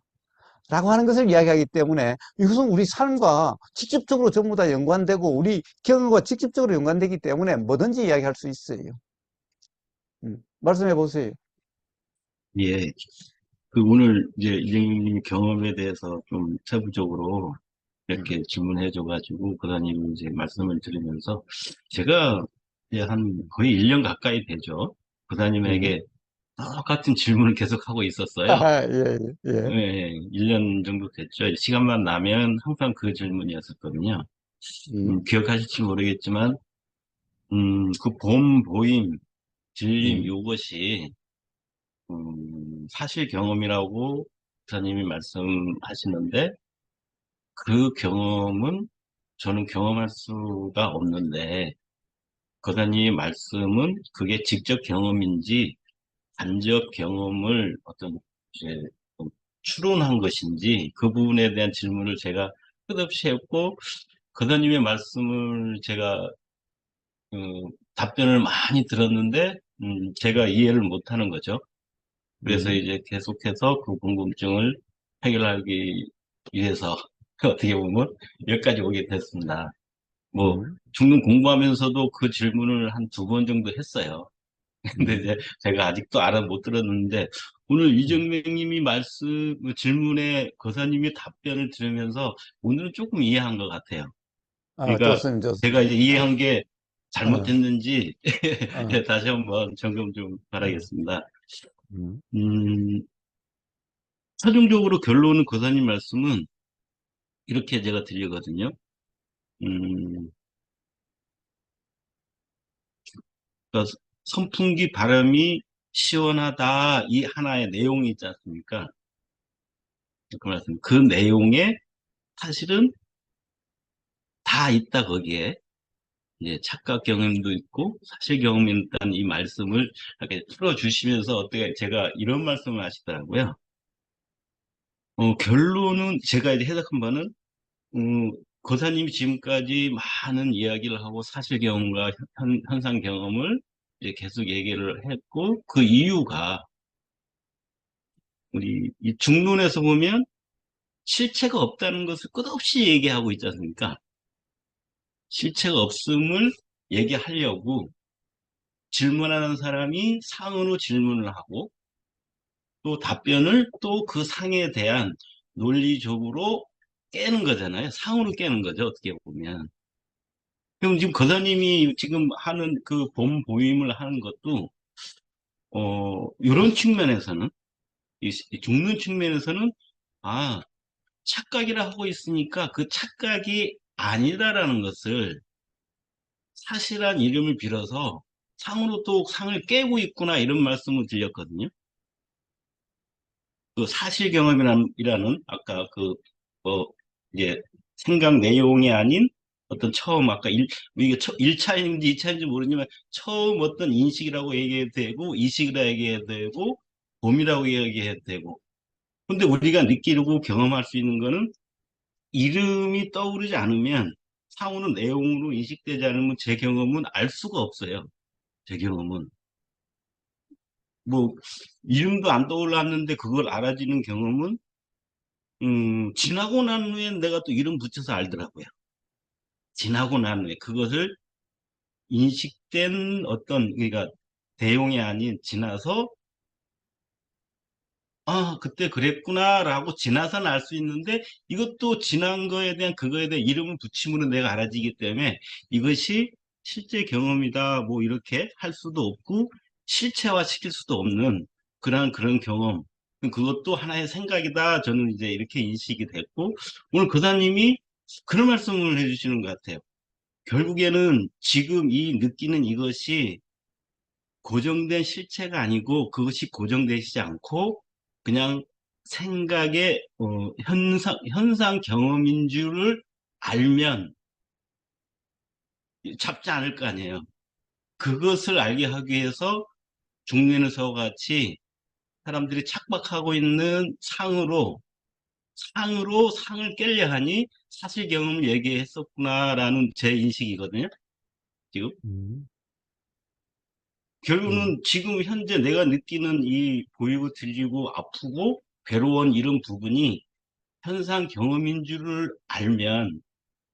라고 하는 것을 이야기하기 때문에 이것은 우리 삶과 직접적으로 전부 다 연관되고 우리 경험과 직접적으로 연관되기 때문에 뭐든지 이야기할 수 있어요. 말씀해 보세요. 예. 오늘 이제 이정님 경험에 대해서 좀 세부적으로 이렇게 질문해줘가지고 그다님 이제 말씀을 들으면서 제가 이제 한 거의 1년 가까이 되죠. 음. 그다님에게 똑같은 질문을 계속 하고 있었어요. 아, 예, 예. 예, 1년 정도 됐죠. 시간만 나면 항상 그 질문이었었거든요. 음, 기억하실지 모르겠지만, 그 봄, 보임, 진림, 음, 이것이, 사실 경험이라고 목사님이 말씀하시는데, 그 경험은 저는 경험할 수가 없는데, 거사님의 말씀은 그게 직접 경험인지, 간접 경험을 어떤, 이제, 좀 추론한 것인지, 그 부분에 대한 질문을 제가 끝없이 했고, 거사님의 말씀을 제가 그 답변을 많이 들었는데, 제가 이해를 못하는 거죠. 그래서 음, 이제 계속해서 그 궁금증을 해결하기 위해서 어떻게 보면 여기까지 오게 됐습니다. 뭐 음, 중등 공부하면서도 그 질문을 한 2번 정도 했어요. 근데 음, 이제 제가 아직도 알아 못 들었는데 오늘 음. 이정명님이 질문에 거사님의 답변을 들으면서 오늘은 조금 이해한 것 같아요. 아, 그러니까 좋습니다, 제가 좋습니다. 이제 이해한 게 어, 잘못했는지 어, 다시 한번 점검 좀 어, 바라겠습니다. 음, 음, 최종적으로 결론은 거사님 말씀은 이렇게 제가 들리거든요. 음, 그러니까 선풍기 바람이 시원하다 이 하나의 내용이 있지 않습니까? 그 말씀, 그 내용에 사실은 다 있다 거기에 이제 착각 경험도 있고 사실 경험이 있다는 이 말씀을 이렇게 풀어주시면서 어떻게 제가 이런 말씀을 하시더라고요. 결론은 제가 이제 해석한 바는 거사님이 지금까지 많은 이야기를 하고 사실 경험과 현상 경험을 이제 계속 얘기를 했고 그 이유가 우리 이 중론에서 보면 실체가 없다는 것을 끝없이 얘기하고 있지 않습니까? 실체가 없음을 얘기하려고 질문하는 사람이 상으로 질문을 하고 또 답변을 또 그 상에 대한 논리적으로 깨는 거잖아요. 상으로 깨는 거죠. 어떻게 보면. 그럼 지금 거사님이 지금 하는 그 본 보임을 하는 것도, 이런 측면에서는, 이 죽는 측면에서는, 아, 착각이라 하고 있으니까 그 착각이 아니다라는 것을 사실한 이름을 빌어서 상으로 또 상을 깨고 있구나 이런 말씀을 드렸거든요. 그 사실 경험이라는 아까 이제 생각 내용이 아닌 어떤 처음 아까 이게 1차인지 2차인지 모르지만 처음 어떤 인식이라고 얘기해도 되고 이식이라고 얘기해도 되고 봄이라고 얘기해도 되고 근데 우리가 느끼고 경험할 수 있는 거는 이름이 떠오르지 않으면 상호는 내용으로 인식되지 않으면 제 경험은 알 수가 없어요. 제 경험은 뭐 이름도 안 떠올랐는데 그걸 알아지는 경험은 지나고 난 후에 내가 또 이름 붙여서 알더라고요. 지나고 난 후에 그것을 인식된 어떤, 그러니까 대용이 아닌 지나서, 아, 그때 그랬구나라고 지나서는 알 수 있는데 이것도 지난 거에 대한 그거에 대한 이름을 붙임으로 내가 알아지기 때문에 이것이 실제 경험이다, 뭐 이렇게 할 수도 없고 실체화 시킬 수도 없는 그런 경험. 그것도 하나의 생각이다. 저는 이제 이렇게 인식이 됐고 오늘 교사님이 그런 말씀을 해주시는 것 같아요. 결국에는 지금 이 느끼는 이것이 고정된 실체가 아니고 그것이 고정되지 않고 그냥 생각의 현상 경험인 줄을 알면 잡지 않을 거 아니에요. 그것을 알게 하기 위해서 중년에서 같이 사람들이 착박하고 있는 상으로 상을 깨려 하니 사실 경험을 얘기했었구나라는 제 인식이거든요. 지금. 음, 음, 결국은 지금 현재 내가 느끼는 이 보이고 들리고 아프고 괴로운 이런 부분이 현상 경험인 줄을 알면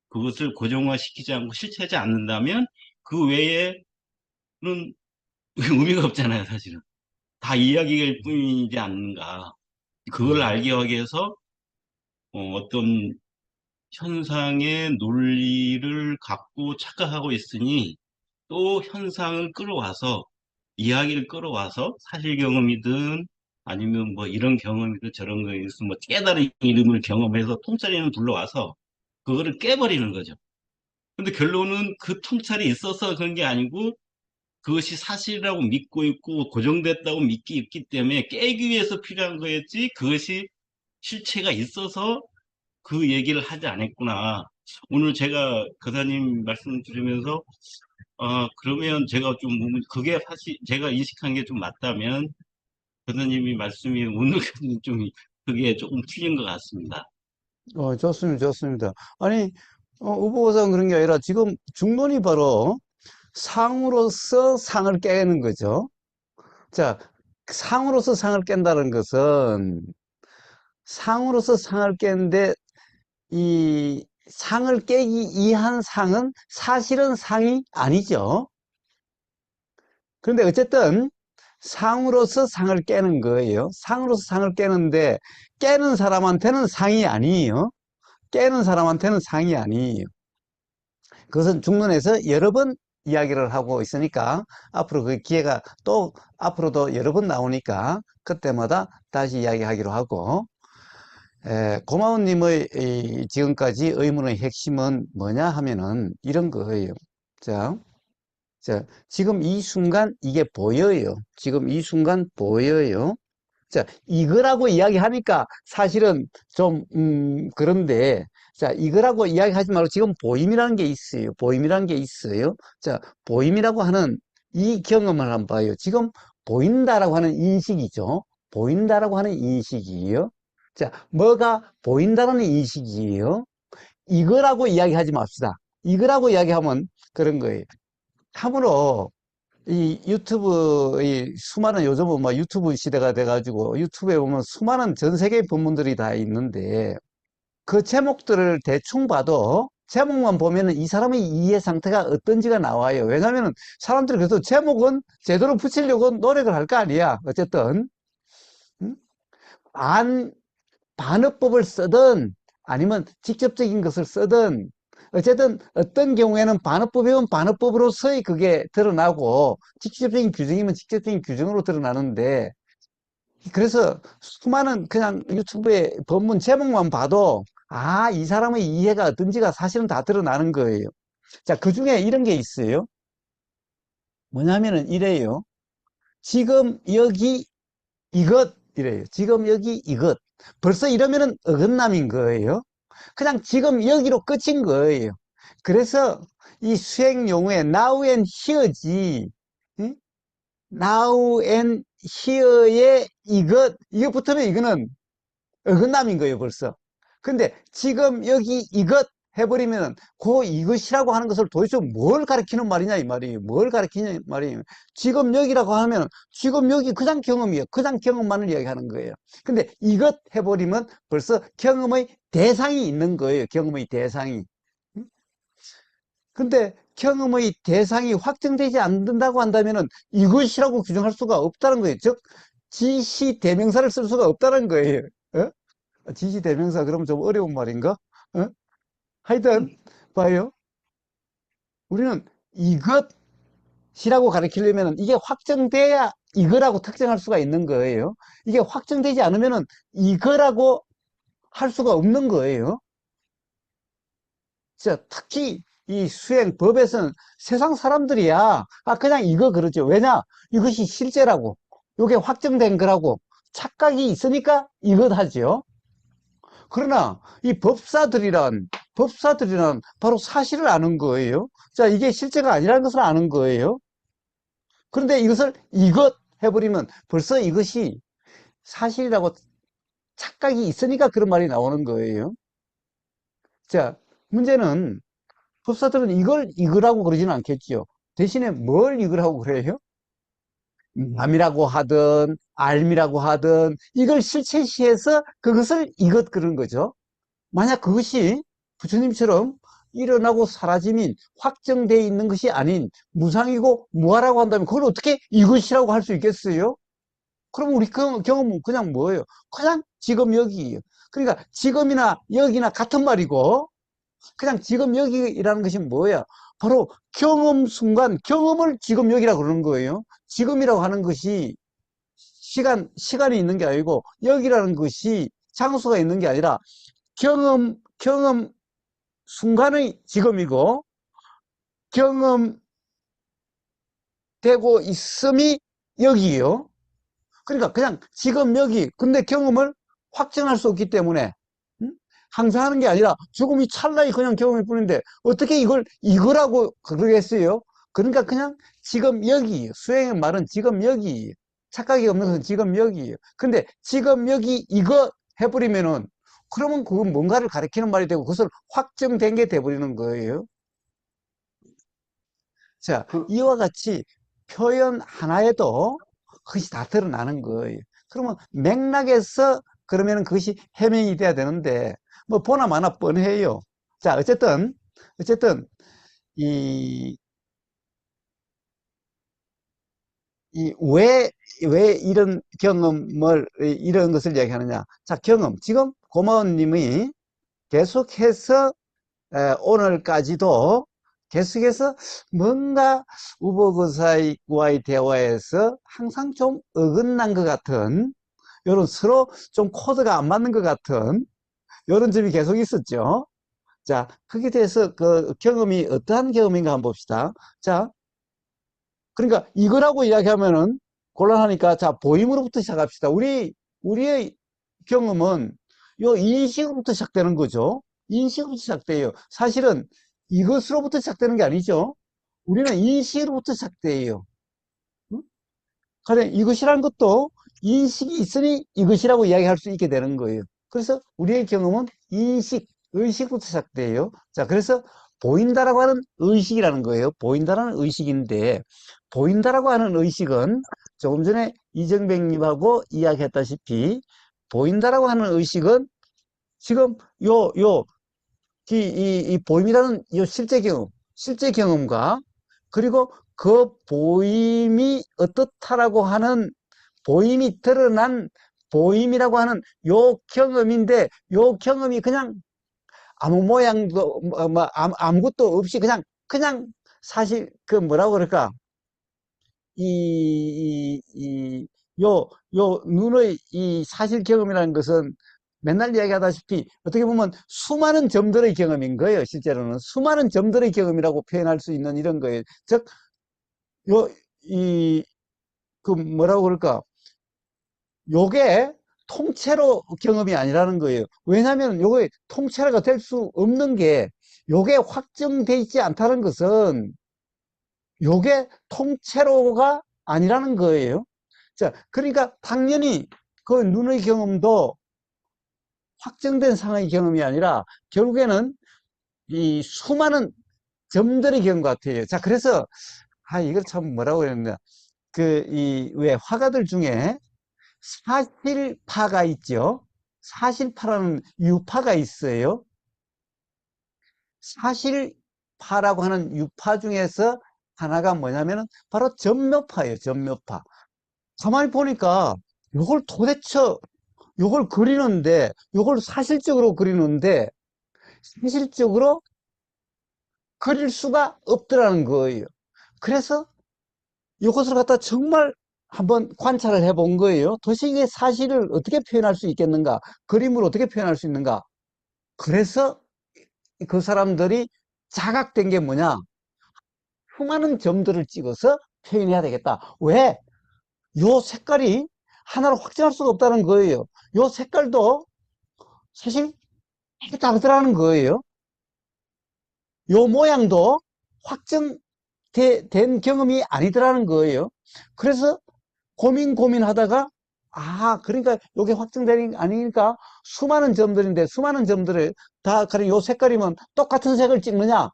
그것을 고정화시키지 않고 실체하지 않는다면 그 외에는 의미가 없잖아요, 사실은. 다 이야기일 뿐이지 않는가. 그걸 음, 알기 위해서 떤 현상의 논리를 갖고 착각하고 있으니 또 현상을 끌어와서 이야기를 끌어와서 사실 경험이든 아니면 뭐 이런 경험이든 저런 거이든 뭐 깨달은 이름을 경험해서 통짜리는 불러와서 그거를 깨버리는 거죠. 근데 결론은 그 통찰이 있어서 그런 게 아니고 그것이 사실이라고 믿고 있고 고정됐다고 믿기 있기 때문에 깨기 위해서 필요한 거였지 그것이 실체가 있어서 그 얘기를 하지 않았구나. 오늘 제가 교사님 말씀 들으면서 그러면 제가 좀 그게 사실 제가 인식한 게 좀 맞다면 교사님이 말씀이 오늘까지는 좀 그게 조금 풀린 것 같습니다. 좋습니다, 좋습니다. 아니, 우보고사는 그런 게 아니라 지금 중론이 바로 상으로서 상을 깨는 거죠. 자, 상으로서 상을 깬다는 것은 상으로서 상을 깨는데 이 상을 깨기 위한 상은 사실은 상이 아니죠. 그런데 어쨌든 상으로서 상을 깨는 거예요. 상으로서 상을 깨는데 깨는 사람한테는 상이 아니에요. 깨는 사람한테는 상이 아니에요. 그것은 중론에서 여러 번 이야기를 하고 있으니까 앞으로 그 기회가 또 앞으로도 여러 번 나오니까 그때마다 다시 이야기하기로 하고 고마운님의 지금까지 의문의 핵심은 뭐냐 하면은 이런 거예요. 자, 지금 이 순간 이게 보여요. 지금 이 순간 보여요. 자, 이거라고 이야기하니까 사실은 좀, 그런데, 자, 이거라고 이야기하지 말고 지금 보임이라는 게 있어요. 보임이라는 게 있어요. 자, 보임이라고 하는 이 경험을 한번 봐요. 지금 보인다라고 하는 인식이죠. 보인다라고 하는 인식이에요. 자, 뭐가 보인다는 인식이에요. 이거라고 이야기하지 맙시다. 이거라고 이야기하면 그런 거예요. 참으로 이 유튜브, 이 수많은 요즘은 막 유튜브 시대가 돼가지고 유튜브에 보면 수많은 전 세계의 본문들이 다 있는데 그 제목들을 대충 봐도 제목만 보면은 이 사람의 이해 상태가 어떤지가 나와요. 왜냐면은 사람들이 그래도 제목은 제대로 붙이려고 노력을 할 거 아니야. 어쨌든. 음? 반어법을 쓰든 아니면 직접적인 것을 쓰든 어쨌든 어떤 경우에는 반어법이면 반어법으로서의 그게 드러나고 직접적인 규정이면 직접적인 규정으로 드러나는데 그래서 수많은 그냥 유튜브의 본문 제목만 봐도 이 사람의 이해가 어떤지가 사실은 다 드러나는 거예요. 자, 그 중에 이런 게 있어요. 뭐냐면은 이래요. 지금 여기 이것 이래요. 지금 여기 이것. 벌써 이러면은 어긋남인 거예요. 그냥 지금 여기로 끝인 거예요. 그래서 이 수행 용어에 now and here지. 응? now and here에 이거 붙으면 이거는 어긋남인 거예요, 벌써. 근데 지금 여기 이것 해버리면 그 이것이라고 하는 것을 도대체 뭘 가리키는 말이냐 이 말이에요. 뭘 가리키냐 이 말이에요. 지금 여기라고 하면 지금 여기 그냥 경험이에요. 그냥 경험만을 이야기하는 거예요. 근데 이것 해버리면 벌써 경험의 대상이 있는 거예요. 경험의 대상이. 근데 경험의 대상이 확정되지 않는다고 한다면은 이것이라고 규정할 수가 없다는 거예요. 즉 지시 대명사를 쓸 수가 없다는 거예요. 어? 지시대명사 그러면 좀 어려운 말인가? 어? 하여튼 봐요. 우리는 이것이라고 가리키려면 이게 확정돼야 이거라고 특정할 수가 있는 거예요. 이게 확정되지 않으면 이거라고 할 수가 없는 거예요. 자, 특히 이 수행법에서는 세상 사람들이야 그냥 이거 그러죠. 왜냐? 이것이 실제라고 이게 확정된 거라고 착각이 있으니까 이것 하죠. 그러나 이 법사들이란 바로 사실을 아는 거예요. 자, 이게 실제가 아니라는 것을 아는 거예요. 그런데 이것을 이것 해버리면 벌써 이것이 사실이라고 착각이 있으니까 그런 말이 나오는 거예요. 자, 문제는 법사들은 이걸 이거라고 그러지는 않겠지요. 대신에 뭘 이거라고 그래요? 남이라고 하든 알미라고 하든 이걸 실체시해서 그것을 이것 그런 거죠. 만약 그것이 부처님처럼 일어나고 사라짐인 확정되어 있는 것이 아닌 무상이고 무하라고 한다면 그걸 어떻게 이것이라고 할 수 있겠어요? 그럼 우리 경험은 그냥 뭐예요? 그냥 지금 여기예요. 그러니까 지금이나 여기나 같은 말이고 그냥 지금 여기라는 것이 뭐야? 바로 경험 순간, 경험을 지금 여기라고 그러는 거예요. 지금이라고 하는 것이 시간이 있는 게 아니고, 여기라는 것이 장소가 있는 게 아니라, 경험 순간의 지금이고, 경험되고 있음이 여기요. 그러니까 그냥 지금 여기, 근데 경험을 확정할 수 없기 때문에, 항상 하는 게 아니라 조금 이 찰나의 그냥 경험일 뿐인데 어떻게 이거라고 그러겠어요? 그러니까 그냥 지금 여기, 수행의 말은 지금 여기, 착각이 없는 것은 지금 여기예요. 근데 지금 여기 이거 해버리면은 그러면 그건 뭔가를 가리키는 말이 되고 그것을 확정된 게 돼버리는 거예요. 자, 이와 같이 표현 하나에도 그것이 다 드러나는 거예요. 그러면 맥락에서 그러면 그것이 해명이 돼야 되는데 뭐 보나 마나 뻔해요. 자, 어쨌든 이 왜 이런 이런 것을 얘기하느냐. 자, 경험. 지금 고마운님이 계속해서 오늘까지도 계속해서 뭔가 우보그사와의 대화에서 항상 좀 어긋난 것 같은, 이런 서로 좀 코드가 안 맞는 것 같은 이런 점이 계속 있었죠. 자, 거기에 대해서 그 경험이 어떠한 경험인가 한번 봅시다. 자, 그러니까 이거라고 이야기하면은 곤란하니까, 자, 보임으로부터 시작합시다. 우리의 경험은 요 인식으로부터 시작되는 거죠. 인식으로부터 시작돼요. 사실은 이것으로부터 시작되는 게 아니죠. 우리는 인식으로부터 시작돼요. 응? 그래, 이것이라는 것도 인식이 있으니 이것이라고 이야기할 수 있게 되는 거예요. 그래서 우리의 경험은 의식부터 시작돼요. 자, 그래서 보인다라고 하는 의식이라는 거예요. 보인다라는 의식인데, 보인다라고 하는 의식은 조금 전에 이정백님하고 이야기했다시피, 보인다라고 하는 의식은 지금 이 보임이라는 이 실제 경험과, 그리고 그 보임이 어떻다라고 하는, 보임이 드러난 보임이라고 하는 요 경험인데, 요 경험이 그냥 아무 모양도 아무것도 없이 그냥 사실 그 뭐라고 그럴까, 요 눈의 이 사실 경험이라는 것은 맨날 이야기하다시피 어떻게 보면 수많은 점들의 경험인 거예요. 실제로는 수많은 점들의 경험이라고 표현할 수 있는 이런 거예요. 즉, 요, 그 뭐라고 그럴까, 요게 통째로 경험이 아니라는 거예요. 왜냐하면 요게 통째로가 될 수 없는 게, 요게 확정돼 있지 않다는 것은 요게 통째로가 아니라는 거예요. 자, 그러니까 당연히 그 눈의 경험도 확정된 상황의 경험이 아니라 결국에는 이 수많은 점들의 경험 같아요. 자, 그래서 이걸 참 뭐라고 그랬냐, 왜 화가들 중에 사실파가 있죠. 사실파라는 유파가 있어요. 사실파라고 하는 유파 중에서 하나가 뭐냐면은 바로 전묘파예요. 전묘파. 가만히 보니까 요걸 도대체 요걸 그리는데, 요걸 사실적으로 그리는데 현실적으로 그릴 수가 없더라는 거예요. 그래서 이것을 갖다 정말 한번 관찰을 해본 거예요. 도대체 이게 사실을 어떻게 표현할 수 있겠는가? 그림으로 어떻게 표현할 수 있는가? 그래서 그 사람들이 자각된 게 뭐냐? 수많은 점들을 찍어서 표현해야 되겠다. 왜? 요 색깔이 하나로 확정할 수가 없다는 거예요. 요 색깔도 사실 이게 다르더라는 거예요. 요 모양도 확정된 경험이 아니더라는 거예요. 그래서 고민하다가, 그러니까 요게 확정되는 게 아니니까 수많은 점들인데, 수많은 점들을 다 가령 요 색깔이면 똑같은 색을 찍느냐?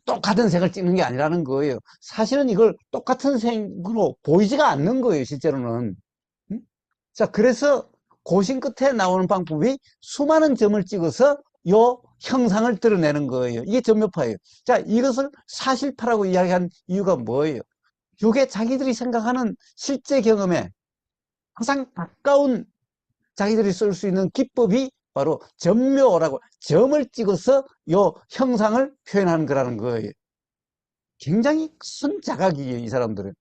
똑같은 색을 찍는 게 아니라는 거예요. 사실은 이걸 똑같은 색으로 보이지가 않는 거예요, 실제로는. 응? 자, 그래서 고심 끝에 나오는 방법이 수많은 점을 찍어서 요 형상을 드러내는 거예요. 이게 점묘파예요. 자, 이것을 사실파라고 이야기한 이유가 뭐예요? 이게 자기들이 생각하는 실제 경험에 가장 가까운, 자기들이 쓸 수 있는 기법이 바로 점묘라고 점을 찍어서 요 형상을 표현하는 거라는 거예요. 굉장히 큰 자각이에요, 이 사람들은.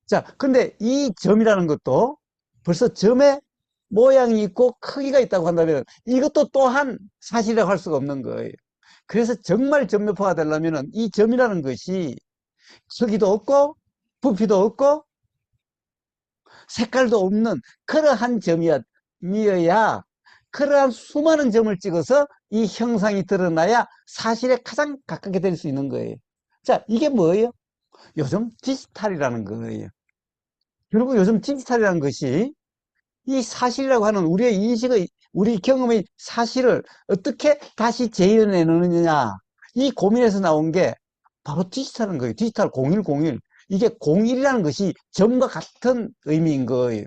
자, 근데 이 점이라는 것도 벌써 점의 모양이 있고 크기가 있다고 한다면 이것도 또한 사실이라고 할 수가 없는 거예요. 그래서 정말 점묘파가 되려면 이 점이라는 것이 크기도 없고 부피도 없고 색깔도 없는 그러한 점이어야 그러한 수많은 점을 찍어서 이 형상이 드러나야 사실에 가장 가깝게 될 수 있는 거예요. 자, 이게 뭐예요? 요즘 디지털이라는 거예요. 그리고 요즘 디지털이라는 것이 이 사실이라고 하는 우리의 인식의, 우리 경험의 사실을 어떻게 다시 재현해내느냐, 이 고민에서 나온 게 바로 디지털인 거예요. 디지털 0101. 이게 01이라는 것이 점과 같은 의미인 거예요.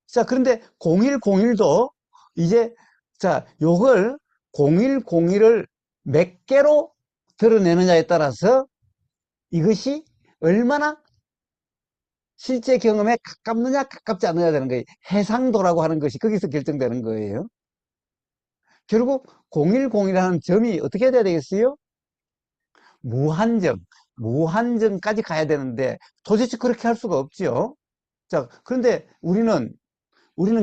자, 그런데 0101도 이제, 자, 요걸 0101을 몇 개로 드러내느냐에 따라서 이것이 얼마나 실제 경험에 가깝느냐, 가깝지 않느냐 되는 거예요. 해상도라고 하는 것이 거기서 결정되는 거예요. 결국 0101이라는 점이 어떻게 돼야 되겠어요? 무한정까지 가야 되는데 도대체 그렇게 할 수가 없죠. 자, 그런데 우리는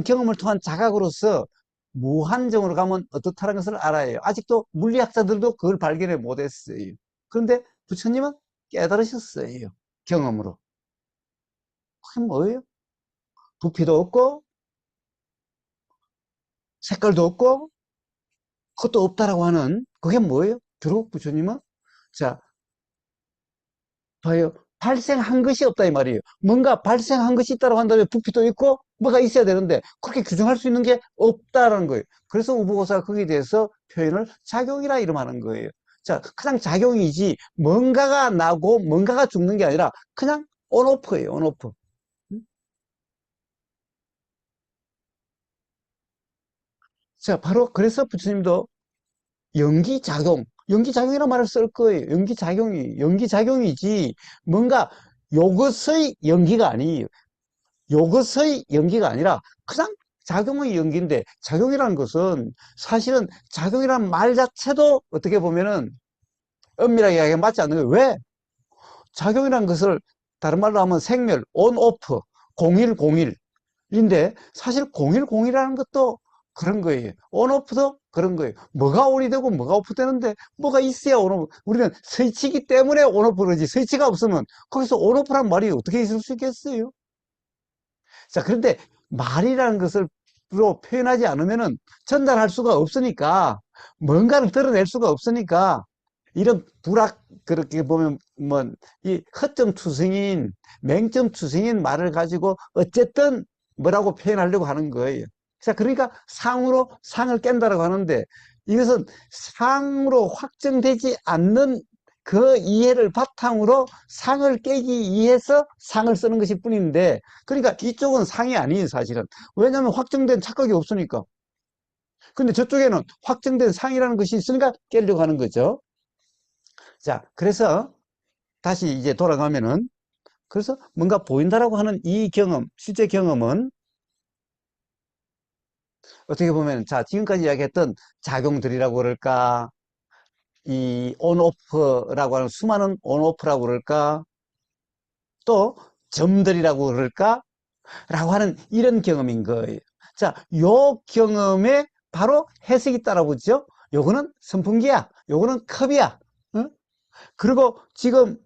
경험을 통한 자각으로서 무한정으로 가면 어떻다는 것을 알아요. 아직도 물리학자들도 그걸 발견해 못했어요. 그런데 부처님은 깨달으셨어요. 경험으로. 그게 뭐예요? 부피도 없고 색깔도 없고 그것도 없다라고 하는 그게 뭐예요? 결국 부처님은 자 봐요. 발생한 것이 없다 이 말이에요. 뭔가 발생한 것이 있다고 한다면 부피도 있고 뭐가 있어야 되는데 그렇게 규정할 수 있는 게 없다라는 거예요. 그래서 우보고사가 거기에 대해서 표현을 작용이라 이름하는 거예요. 자, 그냥 작용이지 뭔가가 나고 뭔가가 죽는 게 아니라 그냥 온오프예요. 온오프. 자, 바로 그래서 부처님도 연기작용이라는 말을 쓸 거예요. 연기작용이지 뭔가 요것의 연기가 아니에요. 요것의 연기가 아니라 그냥 작용의 연기인데 작용이라는 것은 사실은 작용이라는 말 자체도 어떻게 보면은 엄밀하게 이야기하면 맞지 않는 거예요. 왜? 작용이라는 것을 다른 말로 하면 생멸, 온, 오프, 0101인데 사실 0101이라는 것도 그런 거예요. 온오프도 그런 거예요. 뭐가 온이 되고 뭐가 오프 되는데 뭐가 있어야 온오프. 우리는 스위치기 때문에 온오프 그러지 스위치가 없으면 거기서 온오프란 말이 어떻게 있을 수 있겠어요? 자, 그런데 말이라는 것을 로 표현하지 않으면은 전달할 수가 없으니까 뭔가를 드러낼 수가 없으니까 이런 그렇게 보면 뭐 이 허점투성인 맹점투성인 말을 가지고 어쨌든 뭐라고 표현하려고 하는 거예요. 자, 그러니까 상으로 상을 깬다라고 하는데 이것은 상으로 확정되지 않는 그 이해를 바탕으로 상을 깨기 위해서 상을 쓰는 것일 뿐인데 그러니까 이쪽은 상이 아니에요, 사실은. 왜냐하면 확정된 착각이 없으니까. 근데 저쪽에는 확정된 상이라는 것이 있으니까 깨려고 하는 거죠. 자, 그래서 다시 이제 돌아가면은 그래서 뭔가 보인다라고 하는 이 경험, 실제 경험은 어떻게 보면 자, 지금까지 이야기했던 작용들이라고 그럴까? 이 온오프라고 하는 수많은 온오프라고 그럴까? 또 점들이라고 그럴까? 라고 하는 이런 경험인 거예요. 자, 요 경험에 바로 해석이 따라붙죠. 요거는 선풍기야. 요거는 컵이야. 응? 그리고 지금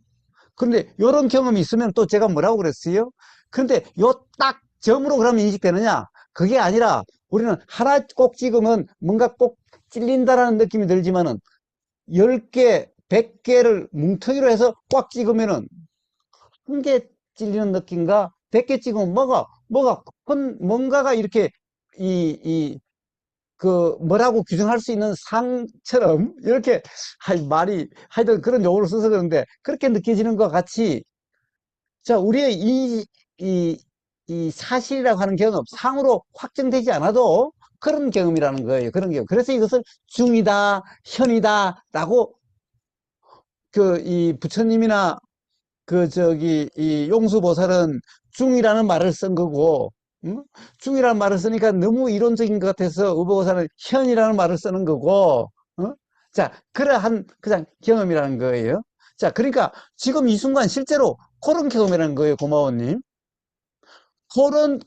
그런데 요런 경험이 있으면 또 제가 뭐라고 그랬어요? 그런데 요 딱 점으로 그러면 인식되느냐? 그게 아니라 우리는 하나 꼭 찍으면 뭔가 꼭 찔린다라는 느낌이 들지만은 10개, 100개를 뭉텅이로 해서 꽉 찍으면은 한 개 찔리는 느낌과 100개 찍으면 뭔가가 이렇게 뭐라고 규정할 수 있는 상처럼 이렇게 하여튼 그런 용어를 써서 그런데 그렇게 느껴지는 것 같이 자, 우리의 이 사실이라고 하는 경험, 상으로 확정되지 않아도 그런 경험이라는 거예요. 그런 경험. 그래서 이것을 중이다, 현이다, 라고 이 부처님이나 이 용수보살은 중이라는 말을 쓴 거고, 응? 중이라는 말을 쓰니까 너무 이론적인 것 같아서 의보고사는 현이라는 말을 쓰는 거고, 어? 자, 그러한 그냥 경험이라는 거예요. 자, 그러니까 지금 이 순간 실제로 그런 경험이라는 거예요, 고마워님.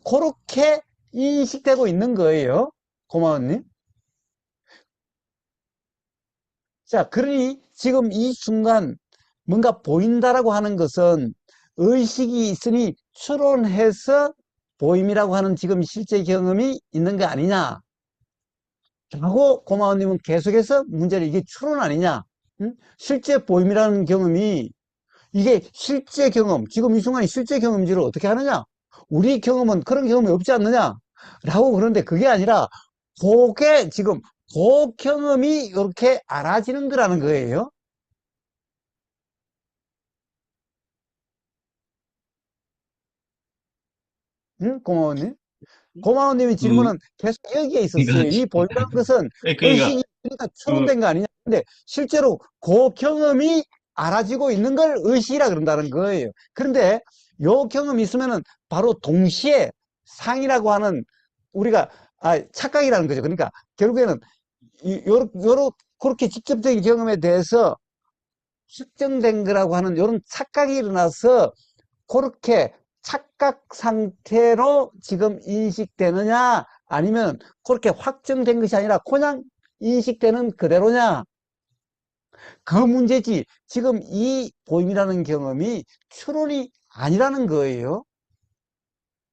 그렇게 인식되고 있는 거예요, 고마워님. 자, 그러니 지금 이 순간 뭔가 보인다라고 하는 것은 의식이 있으니 추론해서 보임이라고 하는 지금 실제 경험이 있는 거 아니냐. 라고 고마워님은 계속해서 문제를 이게 추론 아니냐. 응? 실제 보임이라는 경험이 이게 실제 경험, 지금 이 순간이 실제 경험지를 어떻게 하느냐. 우리 경험은 그런 경험이 없지 않느냐. 라고 그러는데 그게 아니라 그게 지금 그 경험이 이렇게 알아지는 거라는 거예요. 응? 고마워님. 고마워님의 그, 질문은 계속 여기에 그러니까, 있었어요. 이 보인다는 것은 그러니까, 의식이 있으니까 그, 추론된 거 아니냐. 근데 실제로 그 경험이 알아지고 있는 걸 의식이라 그런다는 거예요. 그런데 요 경험이 있으면은 바로 동시에 상이라고 하는 우리가 착각이라는 거죠. 그러니까 결국에는 그렇게 직접적인 경험에 대해서 측정된 거라고 하는 이런 착각이 일어나서 그렇게 착각 상태로 지금 인식되느냐 아니면 그렇게 확정된 것이 아니라 그냥 인식되는 그대로냐 그 문제지 지금 이 보임이라는 경험이 추론이 아니라는 거예요.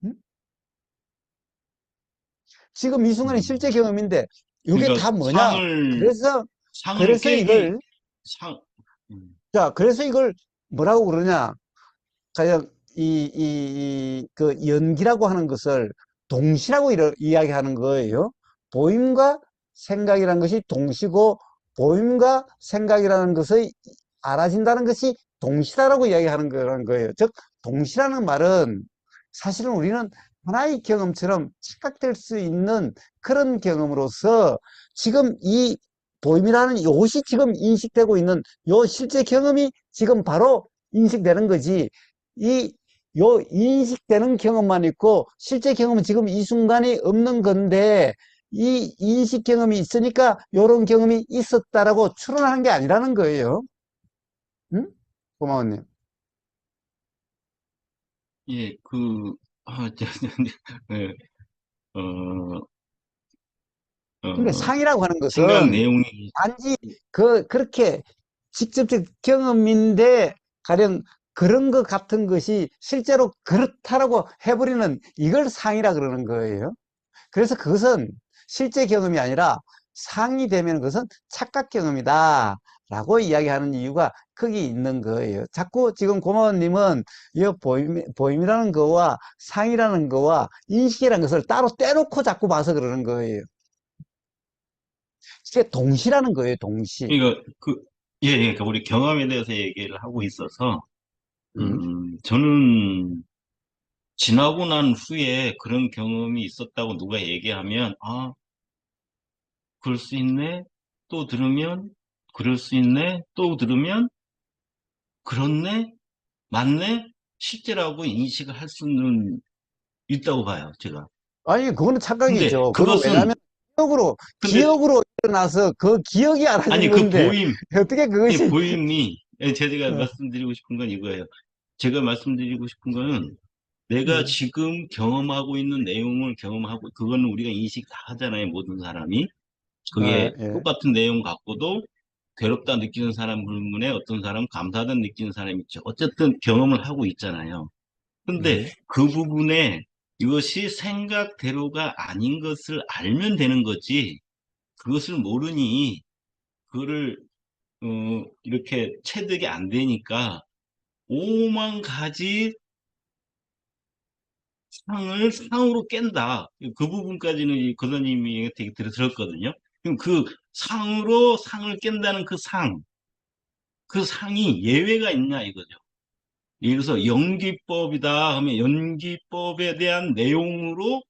응? 지금 이 순간이 음, 실제 경험인데 이게 그러니까 다 뭐냐 그래서 상을 그래서 깨기, 이걸 상, 음, 자 그래서 이걸 뭐라고 그러냐 가령 그 연기라고 하는 것을 동시라고 이야기하는 거예요. 보임과 생각이라는 것이 동시고, 보임과 생각이라는 것이 알아진다는 것이 동시다라고 이야기하는 거예요. 즉, 동시라는 말은 사실은 우리는 하나의 경험처럼 착각될 수 있는 그런 경험으로서 지금 이 보임이라는 이것이 지금 인식되고 있는 요 실제 경험이 지금 바로 인식되는 거지. 요 인식되는 경험만 있고 실제 경험은 지금 이 순간에 없는 건데 이 인식 경험이 있으니까 요런 경험이 있었다라고 추론하는 게 아니라는 거예요. 응? 고마워님. 예, 예, 어, 그러니까 어, 상이라고 하는 생각 것은 내용이, 단지 그렇게 직접적 경험인데 가령 그런 것 같은 것이 실제로 그렇다라고 해버리는 이걸 상이라 그러는 거예요. 그래서 그것은 실제 경험이 아니라 상이 되면 그것은 착각 경험이다. 라고 이야기하는 이유가 거기 있는 거예요. 자꾸 지금 고마워님은 이 보임이라는 거와 상이라는 거와 인식이라는 것을 따로 떼놓고 자꾸 봐서 그러는 거예요. 이게 동시라는 거예요, 동시. 예, 그러니까 우리 경험에 대해서 얘기를 하고 있어서, 음. 저는 지나고 난 후에 그런 경험이 있었다고 누가 얘기하면, 아, 그럴 수 있네? 또 들으면, 그럴 수 있네? 또 들으면, 그렇네? 맞네? 실제라고 인식을 할 수는 있다고 봐요, 제가. 아니, 그거는 근데 착각이죠. 그거는 그것은, 왜냐하면 기억으로, 근데, 기억으로 일어나서 그 기억이 아니, 알아진 그 건데 어떻게 그것이, 보임이, 제가 어, 말씀드리고 싶은 건 이거예요. 제가 말씀드리고 싶은 거는 내가 음, 지금 경험하고 있는 내용을 경험하고, 그거는 우리가 인식 다 하잖아요, 모든 사람이. 그게 예. 똑같은 내용 갖고도 괴롭다 느끼는 사람 불문에 어떤 사람은 감사하다 느끼는 사람이 있죠. 어쨌든 경험을 하고 있잖아요. 근데 음. 그 부분에 이것이 생각대로가 아닌 것을 알면 되는 거지, 그것을 모르니, 그거를, 이렇게 체득이 안 되니까, 오만 가지 상을 상으로 깬다. 그 부분까지는 이 거사님이 되게 들었거든요. 그럼 그 상으로 상을 깬다는 그 상이 예외가 있냐 이거죠. 예를 들어서 연기법이다 하면 연기법에 대한 내용으로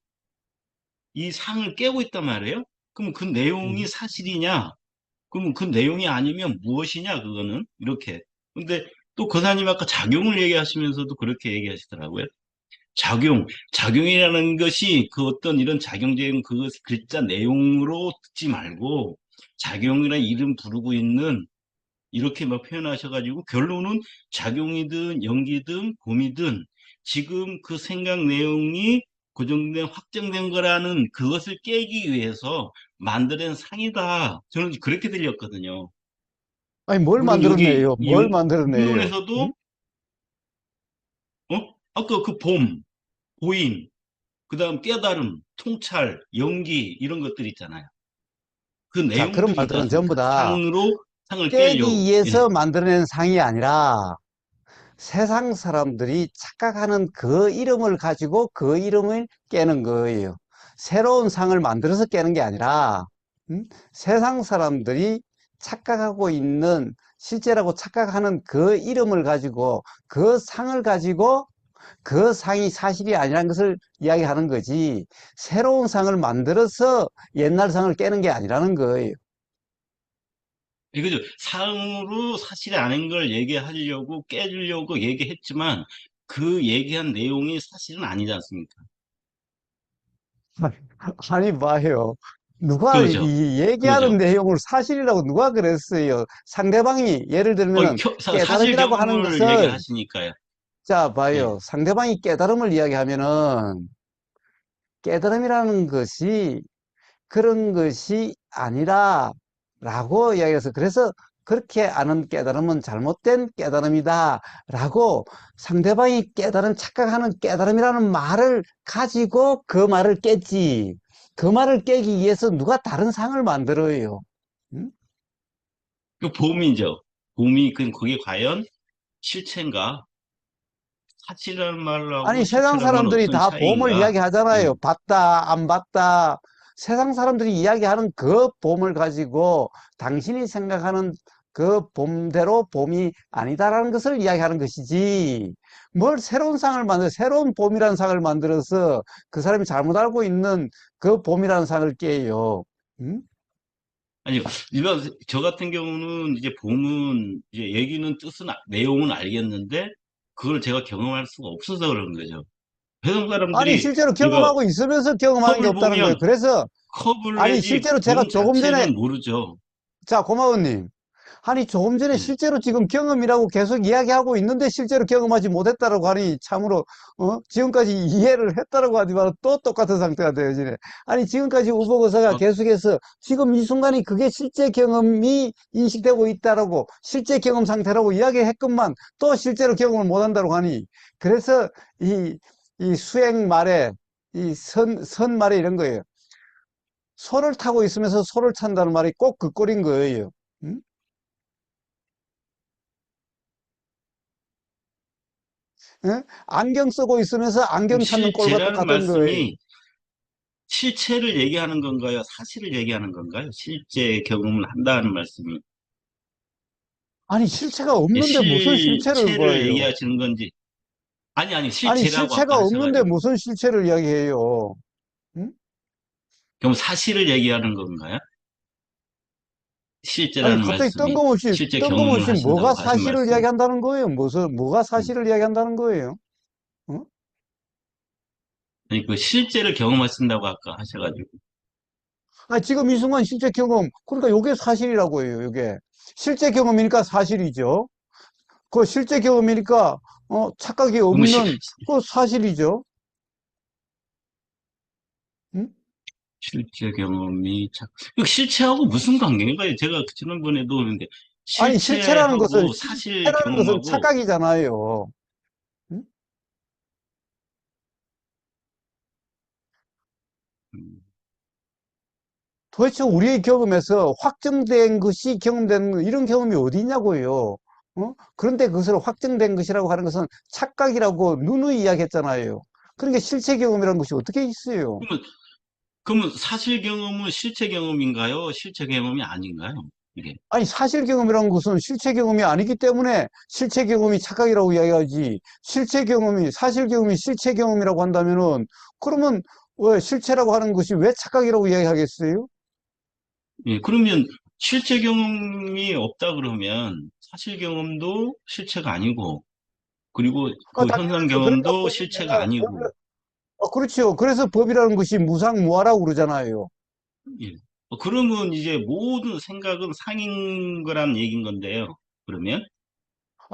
이 상을 깨고 있단 말이에요. 그럼 그 내용이 음. 사실이냐? 그러면 그 내용이 아니면 무엇이냐, 그거는? 이렇게. 근데 또 거사님 아까 작용을 얘기하시면서도 그렇게 얘기하시더라고요. 작용이라는 것이 그 어떤 이런 작용적인 그 글자 내용으로 듣지 말고 작용이라는 이름 부르고 있는 이렇게 막 표현하셔가지고 결론은 작용이든 연기든 봄이든 지금 그 생각 내용이 고정된 확정된 거라는 그것을 깨기 위해서 만들어낸 상이다. 저는 그렇게 들렸거든요. 아니, 뭘 물론 여기 만들어내요? 뭘 만들어내요? 응? 본문에서도 아까 그 봄, 보임, 그다음 깨달음, 통찰, 연기 이런 것들 있잖아요. 그 자, 그런 내용들이 있지 말들은 전부 않습니까? 다 상을 깨기 깨려고. 위해서 예. 만들어낸 상이 아니라 세상 사람들이 착각하는 그 이름을 가지고 그 이름을 깨는 거예요. 새로운 상을 만들어서 깨는 게 아니라, 세상 사람들이 착각하고 있는, 실제라고 착각하는 그 이름을 가지고, 그 상을 가지고 그 상이 사실이 아니라는 것을 이야기하는 거지, 새로운 상을 만들어서 옛날 상을 깨는 게 아니라는 거예요. 이거죠. 상으로 사실이 아닌 걸 얘기하려고 깨주려고 얘기했지만 그 얘기한 내용이 사실은 아니지 않습니까? 아니, 봐요. 누가 그거죠. 이 얘기하는 그거죠. 내용을 사실이라고 누가 그랬어요? 상대방이 예를 들면은 사실 깨달음이라고 하는 경험을 얘기를 것을, 하시니까요. 자, 예. 봐요. 상대방이 깨달음을 이야기하면은 깨달음이라는 것이 그런 것이 아니라 라고 이야기해서, 그래서 그렇게 아는 깨달음은 잘못된 깨달음이다 라고, 상대방이 깨달음, 착각하는 깨달음이라는 말을 가지고 그 말을 깼지, 그 말을 깨기 위해서 누가 다른 상을 만들어요? 응? 그 봄이죠. 봄이 그게 과연 실체인가? 사실이라는 말하고 아니, 세상 실체라는 말은 사람들이 어떤 다 봄을 차이인가? 이야기하잖아요. 예. 봤다, 안 봤다. 세상 사람들이 이야기하는 그 봄을 가지고 당신이 생각하는 그 봄대로 봄이 아니다라는 것을 이야기하는 것이지. 뭘 새로운 상을 만들어, 새로운 봄이라는 상을 만들어서 그 사람이 잘못 알고 있는 그 봄이라는 상을 깨요. 응? 아니요. 일반 저 같은 경우는 이제 봄은 이제 얘기는 뜻은 내용은 알겠는데 그걸 제가 경험할 수가 없어서 그런 거죠. 회성 아니, 사람들이 실제로 우리가 경험하고 있으면서 경험하는 게 컵을 없다는 거예요. 보면 그래서, 컵을 아니, 내지 실제로 제가 봄 조금 전에, 자체는 모르죠. 자, 고마워님. 아니, 조금 전에 예. 실제로 지금 경험이라고 계속 이야기하고 있는데 실제로 경험하지 못했다라고 하니 참으로, 지금까지 이해를 했다라고 하지만 또 똑같은 상태가 되어지네. 아니, 지금까지 우복 의사가 아, 계속해서 지금 이 순간이 그게 실제 경험이 인식되고 있다라고, 실제 경험 상태라고 이야기했건만 또 실제로 경험을 못한다고 하니, 그래서 이 수행 말에, 선 말에 이런 거예요. 소를 타고 있으면서 소를 찬다는 말이 꼭 그 꼴인 거예요. 응? 예? 안경 쓰고 있으면서 그럼 안경 찾는 꼴과 실제라는 똑같은 거예요. 말씀이 실체를 얘기하는 건가요? 사실을 얘기하는 건가요? 실제 경험을 한다는 말씀이 아니, 실체가 없는데 무슨 실체를 실체를 봐요. 얘기하시는 건지 아니 아니, 실체라고 실체가 아까 없는데 하셔가지고 무슨 실체를 이야기해요. 응? 그럼 사실을 얘기하는 건가요? 아니, 실제라는 갑자기 말씀이 실제 경험을 뜬금없이 뭐가 하신다고 하신 사실을 말씀이 이야기한다는 거예요. 뭐가 음. 사실을 이야기한다는 거예요. 어? 아니 그 실제를 경험하신다고 아까 하셔가지고 아니, 지금 이 순간 실제 경험, 그러니까 요게 사실이라고 해요, 요게. 실제 경험이니까 사실이죠. 그 실제 경험이니까, 착각이 그러면 없는, 그 사실이죠. 응? 실제 경험이 그 실체하고 무슨 관계인가요? 제가 지난번에도 그랬는데 아니, 실체하고 사실 실체라는 것은 경험하고 착각이잖아요. 응? 음, 도대체 우리의 경험에서 확정된 것이 경험되는 이런 경험이 어디 있냐고요. 그런데 그것을 확정된 것이라고 하는 것은 착각이라고 누누이 이야기했잖아요. 그러니까 실체 경험이라는 것이 어떻게 있어요? 그러면 그러면 사실 경험은 실체 경험인가요? 실체 경험이 아닌가요? 이게 아니, 사실 경험이라는 것은 실체 경험이 아니기 때문에 실체 경험이 착각이라고 이야기하지. 사실 경험이 실체 경험이라고 한다면은, 그러면 왜 실체라고 하는 것이 왜 착각이라고 이야기하겠어요? 예, 그러면 실제 경험이 없다 그러면 사실 경험도 실체가 아니고 그리고 아, 그 현상 당연하죠. 그러니까 경험도 법이 실체가 아니고. 그렇죠. 그래서 법이라는 것이 무상무화라고 그러잖아요. 예. 그러면 이제 모든 생각은 상인 거란 얘기인 건데요. 그러면,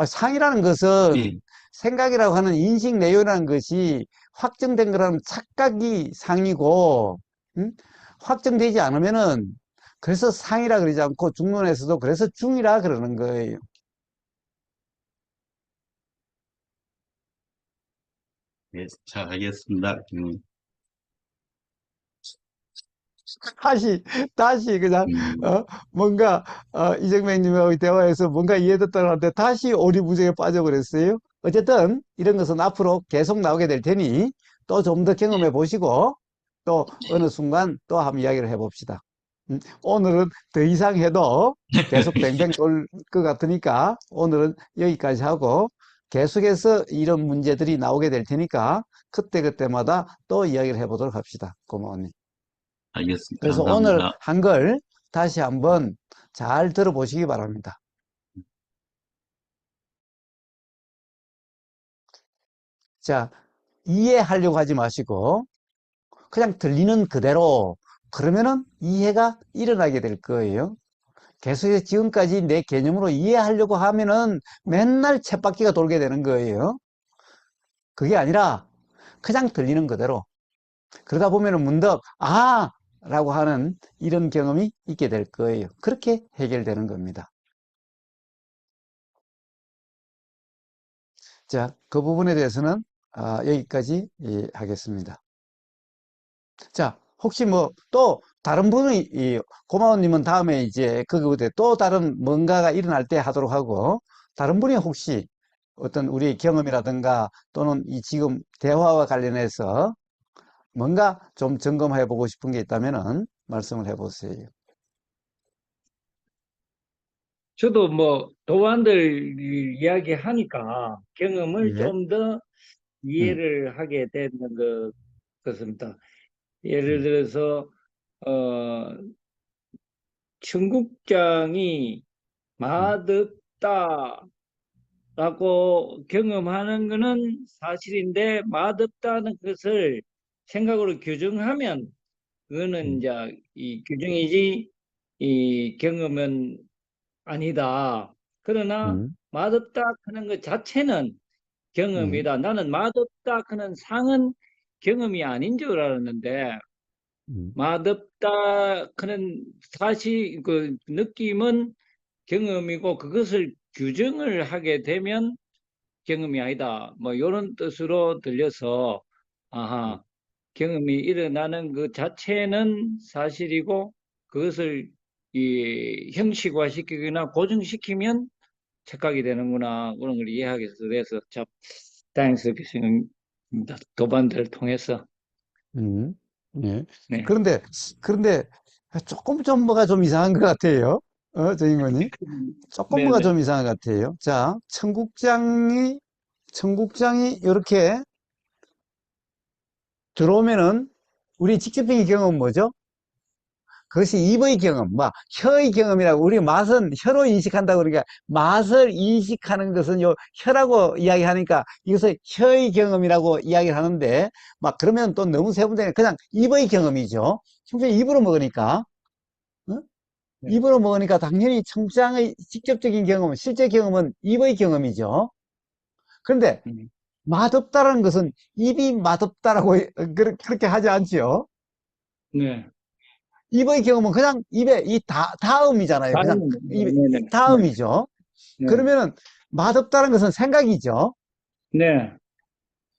상이라는 예. 것은 생각이라고 하는 인식 내용이라는 것이 확정된 거라는 착각이 상이고, 음? 확정되지 않으면은, 그래서 상이라 그러지 않고 중론에서도 그래서 중이라 그러는 거예요. 네, 잘 알겠습니다. 다시 그냥, 음, 어, 뭔가, 이정명님하고 대화해서 뭔가 이해됐다고 하는데 다시 오리무중에 빠져버렸어요. 어쨌든 이런 것은 앞으로 계속 나오게 될 테니 또 좀 더 경험해 보시고 또 어느 순간 또 한번 이야기를 해봅시다. 오늘은 더 이상 해도 계속 뱅뱅 돌 것 같으니까 오늘은 여기까지 하고 계속해서 이런 문제들이 나오게 될 테니까 그때그때마다 또 이야기를 해보도록 합시다. 고마워요. 알겠습니다. 그래서 오늘 감사합니다. 한 걸 다시 한번 잘 들어보시기 바랍니다. 자, 이해하려고 하지 마시고 그냥 들리는 그대로 그러면은 이해가 일어나게 될 거예요. 계속해서 지금까지 내 개념으로 이해하려고 하면은 맨날 쳇바퀴가 돌게 되는 거예요. 그게 아니라 그냥 들리는 그대로 그러다 보면은 문득 라고 하는 이런 경험이 있게 될 거예요. 그렇게 해결되는 겁니다. 자, 그 부분에 대해서는 여기까지 하겠습니다. 자, 혹시 뭐 또 다른 분이 고마워님은 다음에 이제 그거보다 또 다른 뭔가가 일어날 때 하도록 하고 다른 분이 혹시 어떤 우리의 경험이라든가 또는 이 지금 대화와 관련해서 뭔가 좀 점검해 보고 싶은 게 있다면은 말씀을 해 보세요. 저도 뭐 도안들 이야기하니까 경험을 예. 좀 더 음, 이해를 하게 되는 것 같습니다. 예를 음, 들어서 어 청국장이 음, 맛없다라고 경험하는 것은 사실인데 맛없다는 것을 생각으로 규정하면 그거는 음, 이제 이 규정이지 이 경험은 아니다. 그러나 음, 맛없다 하는 것 자체는 음, 경험이다. 나는 맛없다 하는 상은 경험이 아닌 줄 알았는데 음, 맛없다 하는 사실 그 느낌은 경험이고 그것을 규정을 하게 되면 경험이 아니다. 뭐 이런 뜻으로 들려서 음. 아하 경험이 일어나는 그 자체는 사실이고 그것을 이 형식화시키거나 고정시키면 착각이 되는구나 그런 걸 이해하게 돼서 참 다행스럽게 생각합니다. 도반들을 통해서. 음. 예. 네. 그런데 조금 좀 뭐가 좀 이상한 것 같아요. 저인권이. 조금 뭐가 네네. 좀 이상한 것 같아요. 자, 청국장이 이렇게 들어오면은 우리 직접적인 경험은 뭐죠? 그것이 입의 경험, 혀의 경험이라고, 우리 맛은 혀로 인식한다고 그러니까, 맛을 인식하는 것은 요, 혀라고 이야기하니까, 이것을 혀의 경험이라고 이야기를 하는데, 그러면 또 너무 세분되니까 그냥 입의 경험이죠. 청국장 입으로 먹으니까, 어? 네. 입으로 먹으니까 당연히 청국장의 직접적인 경험은, 실제 경험은 입의 경험이죠. 그런데, 음. 맛없다라는 것은 입이 맛없다라고 그렇게 하지 않지요. 네. 입의 경험은 그냥 입에 이 다음이잖아요. 그냥 다행이네. 이 네네. 네. 다음이죠. 네. 그러면은 맛없다는 것은 생각이죠. 네.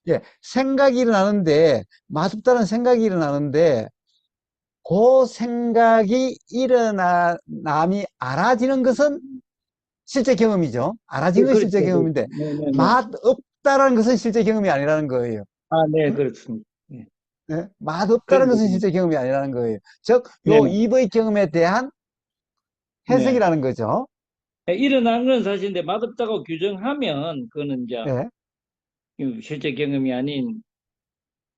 예, 생각이 일어나는데 맛없다는 생각이 일어나는데 그 생각이 일어남이 알아지는 것은 실제 경험이죠. 알아진 것이 그렇죠. 실제 그렇죠. 경험인데 네네네. 맛없다라는 것은 실제 경험이 아니라는 거예요. 아, 네, 응? 그렇습니다. 네. 예? 맛없다는 그런데, 것은 실제 경험이 아니라는 거예요. 즉, 요 네네. 입의 경험에 대한 네. 해석이라는 거죠. 네, 일어난 건 사실인데 맛없다고 규정하면 그거는 이제 예. 실제 경험이 아닌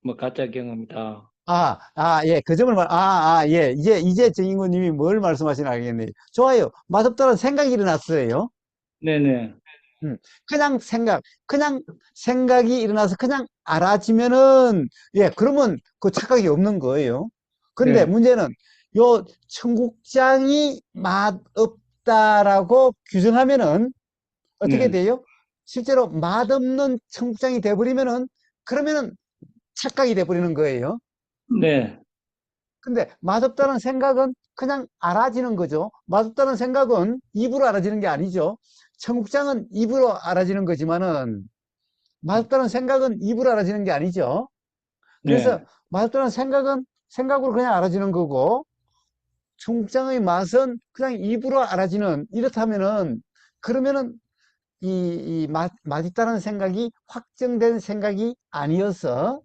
뭐 가짜 경험이다. 예, 그 점을 예. 이제 정인구님이 뭘 말씀하시나 알겠네요. 좋아요. 맛없다는 생각이 일어났어요. 네네. 그냥 생각이 일어나서 그냥 알아지면은, 예, 그러면 그 착각이 없는 거예요. 근데 네. 문제는 요 청국장이 맛없다라고 규정하면은 어떻게 네. 돼요? 실제로 맛없는 청국장이 돼버리면은, 그러면은 착각이 돼버리는 거예요. 네. 근데 맛없다는 생각은 그냥 알아지는 거죠. 맛없다는 생각은 입으로 알아지는 게 아니죠. 청국장은 입으로 알아지는 거지만은 맛없다는 생각은 입으로 알아지는 게 아니죠. 그래서 네. 맛없다는 생각은 생각으로 그냥 알아지는 거고, 청국장의 맛은 그냥 입으로 알아지는, 이렇다면은, 그러면은 맛있다는 생각이 확정된 생각이 아니어서,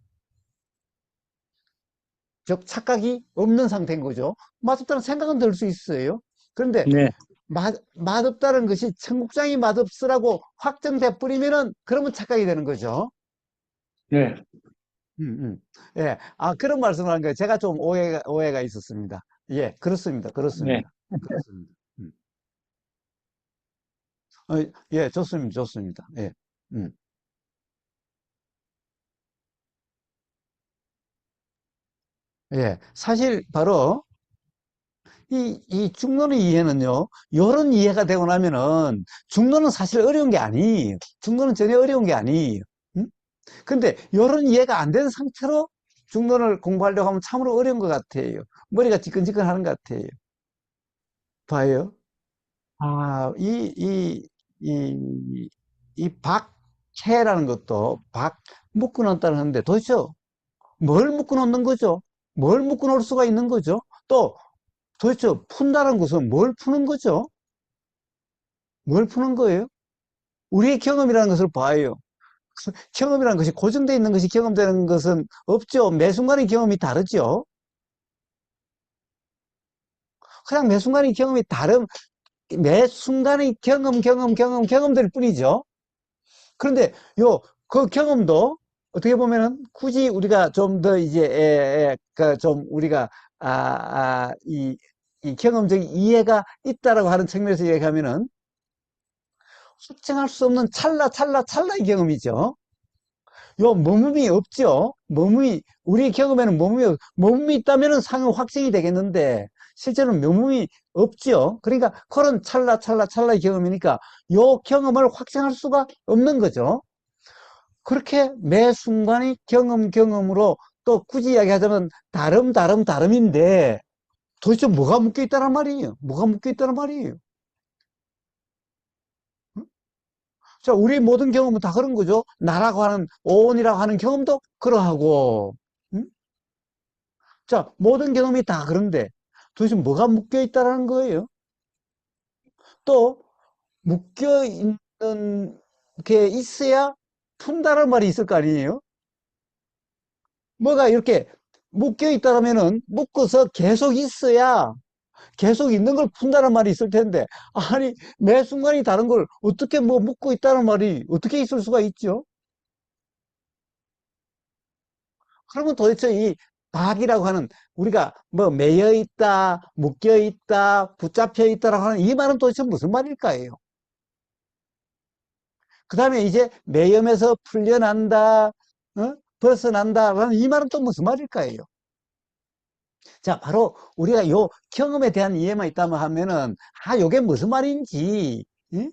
즉 착각이 없는 상태인 거죠. 맛없다는 생각은 들 수 있어요. 그런데 네. 맛없다는 것이 청국장이 맛없으라고 확정돼 버리면은, 그러면 착각이 되는 거죠. 네. 예. 아, 그런 말씀을 한 거예요. 제가 좀 오해가 있었습니다. 예, 그렇습니다. 네. 그렇습니다. 그렇습니다. 음. 어, 예, 좋습니다. 좋습니다. 예. 음. 예. 사실 바로 이 중론의 이해는요, 요런 이해가 되고 나면은 중론은 사실 어려운 게 아니에요. 중론은 전혀 어려운 게 아니에요. 음? 근데 요런 이해가 안 된 상태로 중론을 공부하려고 하면 참으로 어려운 것 같아요. 머리가 지끈지끈 하는 것 같아요. 봐요. 아, 이 박해라는 것도 묶어 놓는다는 건데 도대체 뭘 묶어 놓는 거죠? 뭘 묶어 놓을 수가 있는 거죠? 또 도대체 푼다는 것은 뭘 푸는 거죠? 뭘 푸는 거예요? 우리의 경험이라는 것을 봐요. 경험이라는 것이 고정되어 있는 것이 경험되는 것은 없죠. 매 순간의 경험이 다르죠. 그냥 매 순간의 경험이 매 순간의 경험될 뿐이죠. 그런데 그 경험도 어떻게 보면은 굳이 우리가 좀 더 이제, 좀 우리가, 이 경험적인 이해가 있다라고 하는 측면에서 얘기하면은 확정할 수 없는 찰나의 경험이죠. 머뭅이 없죠. 우리 경험에는 머뭅이 있다면은 상호 확정이 되겠는데, 실제로는 머뭅이 없죠. 그러니까 그런 찰나의 경험이니까 요 경험을 확정할 수가 없는 거죠. 그렇게 매 순간이 경험으로 또 굳이 이야기하자면 다름인데 도대체 뭐가 묶여 있다는 말이에요? 뭐가 묶여 있다는 말이에요? 자, 우리 모든 경험은 다 그런 거죠. 나라고 하는, 오온이라고 하는 경험도 그러하고, 응? 자, 모든 경험이 다 그런데 도대체 뭐가 묶여 있다는 거예요? 또, 묶여 있는 게 있어야 푼다는 말이 있을 거 아니에요? 뭐가 이렇게 묶여 있다면은 묶어서 계속 있는 걸 푼다는 말이 있을 텐데, 아니, 매 순간이 다른 걸 어떻게 뭐 묶고 있다는 말이 어떻게 있을 수가 있죠? 그러면 도대체 이 박이라고 하는, 우리가 뭐 매여 있다, 묶여 있다, 붙잡혀 있다라고 하는 이 말은 도대체 무슨 말일까요? 그 다음에 이제 매염에서 풀려난다, 벗어난다 하는 이 말은 또 무슨 말일까요? 자, 바로 우리가 요 경험에 대한 이해만 있다면 하면은, 요게 무슨 말인지, 응?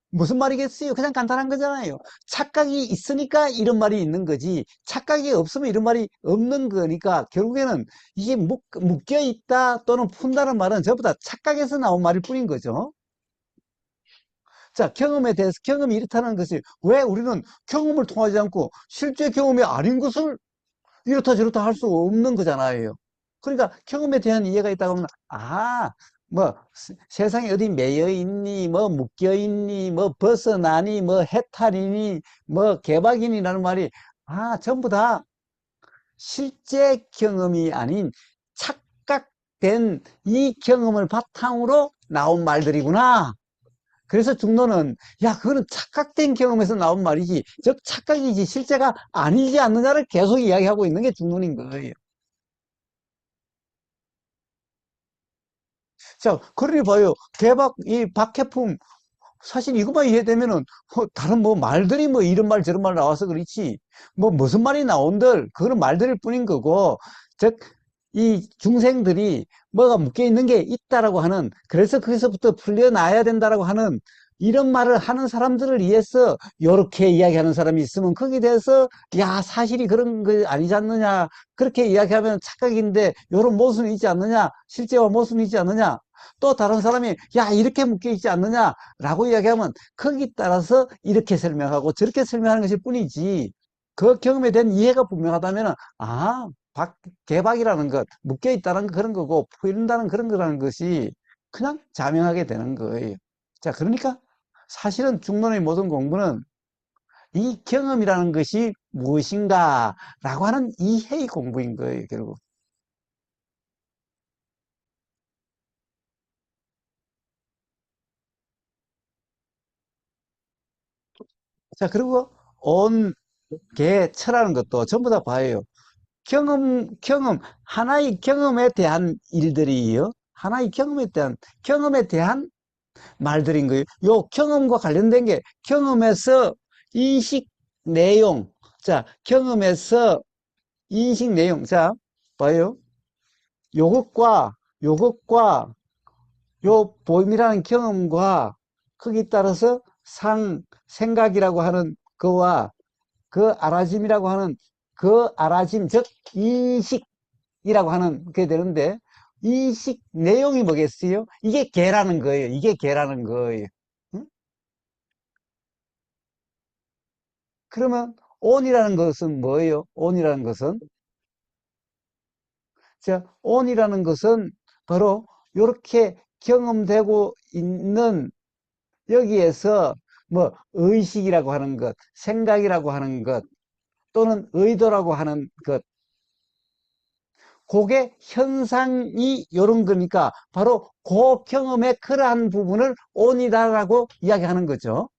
무슨 말이겠어요? 그냥 간단한 거잖아요. 착각이 있으니까 이런 말이 있는 거지, 착각이 없으면 이런 말이 없는 거니까, 결국에는 이게 묶여 있다 또는 푼다는 말은 전부 다 착각에서 나온 말일 뿐인 거죠. 자, 경험에 대해서, 경험이 이렇다는 것이 왜 우리는 경험을 통하지 않고 실제 경험이 아닌 것을 이렇다 저렇다 할 수 없는 거잖아요. 그러니까 경험에 대한 이해가 있다고 하면, 뭐 세상에 어디 매여 있니, 뭐 묶여 있니, 뭐 벗어나니, 뭐 해탈이니, 뭐 개박이니라는 말이, 전부 다 실제 경험이 아닌 착각된 이 경험을 바탕으로 나온 말들이구나. 그래서 중론은, 야, 그거는 착각된 경험에서 나온 말이지, 즉 착각이지 실제가 아니지 않느냐를 계속 이야기하고 있는 게 중론인 거예요. 자, 그러니 봐요. 이 박해품, 사실 이것만 이해되면은 다른 뭐 말들이 뭐 이런 말 저런 말 나와서 그렇지 뭐 무슨 말이 나온들 그거는 말들일 뿐인 거고 즉 이 중생들이 뭐가 묶여 있는 게 있다라고 하는 그래서 거기서부터 풀려나야 된다라고 하는 이런 말을 하는 사람들을 위해서 요렇게 이야기하는 사람이 있으면 거기에 대해서 야 사실이 그런 거 아니지 않느냐 그렇게 이야기하면 착각인데 요런 모순이 있지 않느냐 실제와 모순이 있지 않느냐 또 다른 사람이 야 이렇게 묶여 있지 않느냐 라고 이야기하면 거기에 따라서 이렇게 설명하고 저렇게 설명하는 것일 뿐이지 그 경험에 대한 이해가 분명하다면 아 개박이라는 것 묶여 있다는 그런 거고 풀린다는 그런 거라는 것이 그냥 자명하게 되는 거예요. 자 그러니까 사실은 중론의 모든 공부는 이 경험이라는 것이 무엇인가 라고 하는 이해의 공부인 거예요 결국. 자 그리고 온 개처라는 것도 전부 다 봐요. 경험, 하나의 경험에 대한 일들이요. 하나의 경험에 대한 말들인 거예요. 요 경험과 관련된 게 경험에서 인식 내용. 자, 경험에서 인식 내용. 자, 봐요. 요것과, 요것과, 요 보임이라는 경험과 거기에 따라서 생각이라고 하는 그와 그 알아짐이라고 하는 그 알아짐, 즉, 인식이라고 하는 게 되는데, 인식 내용이 뭐겠어요? 이게 개라는 거예요. 이게 개라는 거예요. 응? 그러면, 온이라는 것은 뭐예요? 온이라는 것은? 자, 온이라는 것은 바로 이렇게 경험되고 있는 여기에서 뭐 의식이라고 하는 것, 생각이라고 하는 것, 또는 의도라고 하는 것, 그게 현상이 이런 거니까 바로 그 경험의 그러한 부분을 온이다라고 이야기하는 거죠.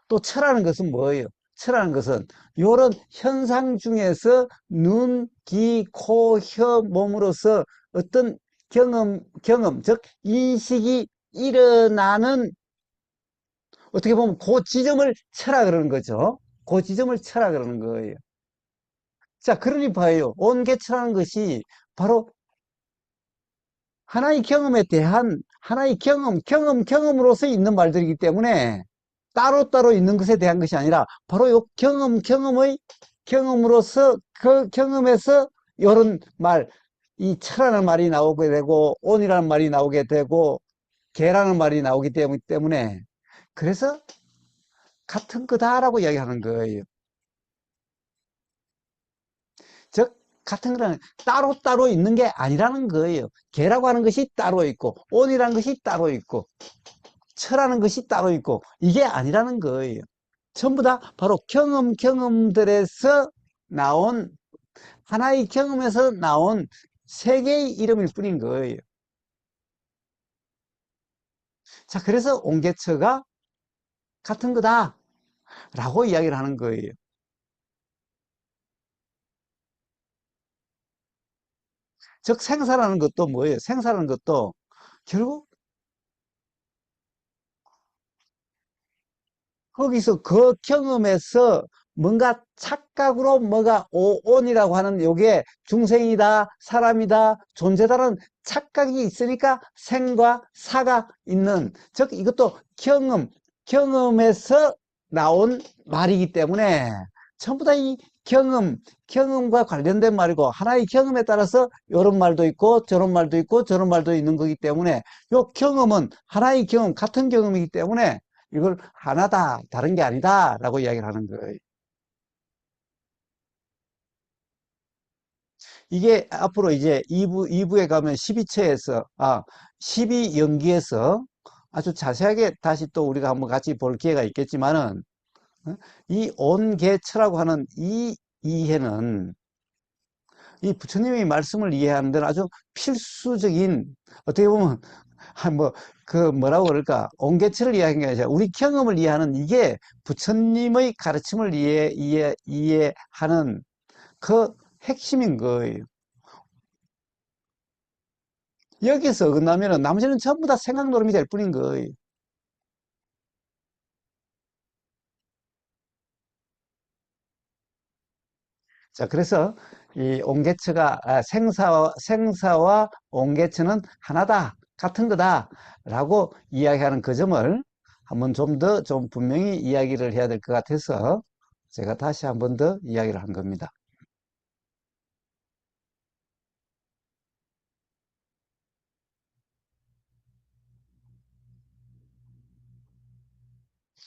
또 철하는 것은 뭐예요? 철하는 것은 이런 현상 중에서 눈, 귀, 코, 혀, 몸으로서 어떤 즉 인식이 일어나는 어떻게 보면 그 지점을 쳐라 그러는 거죠. 그 지점을 쳐라 그러는 거예요. 자, 그러니 봐요. 온개체라는 것이 바로 하나의 경험에 대한 하나의 경험으로서 있는 말들이기 때문에 따로따로 있는 것에 대한 것이 아니라 바로 요 경험의 경험으로서 그 경험에서 이런 말, 이 차라는 말이 나오게 되고 온이라는 말이 나오게 되고 개라는 말이 나오기 때문에 그래서 같은 거다라고 이야기하는 거예요. 즉 같은 거는 따로따로 있는 게 아니라는 거예요. 개라고 하는 것이 따로 있고 온이라는 것이 따로 있고 철하는 것이 따로 있고 이게 아니라는 거예요. 전부 다 바로 경험들에서 나온 하나의 경험에서 나온 세 개의 이름일 뿐인 거예요. 자, 그래서 온개처가 같은 거다 라고 이야기를 하는 거예요. 즉 생사라는 것도 뭐예요? 생사라는 것도 결국 거기서 그 경험에서 뭔가 착각으로 뭐가 온이라고 하는 요게 중생이다, 사람이다, 존재다라는 착각이 있으니까 생과 사가 있는, 즉 이것도 경험에서 나온 말이기 때문에 전부 다 이 경험과 관련된 말이고 하나의 경험에 따라서 이런 말도 있고 저런 말도 있고 저런 말도 있는 거기 때문에 요 경험은 하나의 경험, 같은 경험이기 때문에 이걸 하나다, 다른 게 아니다, 라고 이야기를 하는 거예요. 이게 앞으로 이제 2부에 가면 12처에서, 12연기에서 아주 자세하게 다시 또 우리가 한번 같이 볼 기회가 있겠지만은, 이 온계처라고 하는 이 이해는 이 부처님의 말씀을 이해하는 데는 아주 필수적인, 어떻게 보면 뭐, 뭐라고 그럴까? 온개체를 이해하는 게 아니라 우리 경험을 이해하는 이게 부처님의 가르침을 이해하는 그 핵심인 거예요. 여기서 어긋나면은 나머지는 전부 다 생각 노름이 될 뿐인 거예요. 자, 그래서 이 온개처가 생사와 온개처는 하나다, 같은 거다라고 이야기하는 그 점을 한번 좀 더 좀 분명히 이야기를 해야 될 것 같아서 제가 다시 한 번 더 이야기를 한 겁니다.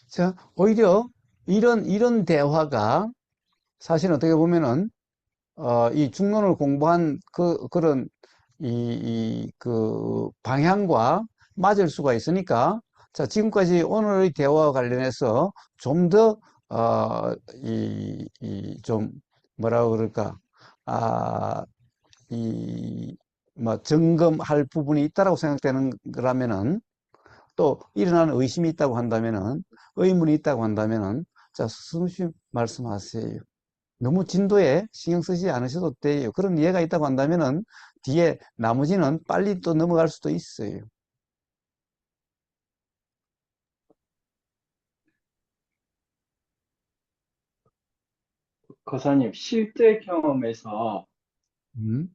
자, 오히려 이런 대화가 사실 어떻게 보면은 이 중론을 공부한 그런 그 방향과 맞을 수가 있으니까, 자, 지금까지 오늘의 대화와 관련해서 좀 더, 좀, 뭐라고 그럴까, 아, 뭐, 점검할 부분이 있다라고 생각되는 거라면은, 또 일어나는 의심이 있다고 한다면은, 의문이 있다고 한다면은, 자, 스승님 말씀하세요. 너무 진도에 신경 쓰지 않으셔도 돼요. 그런 이해가 있다고 한다면은 뒤에 나머지는 빨리 또 넘어갈 수도 있어요. 거사님, 실제 경험에서 음,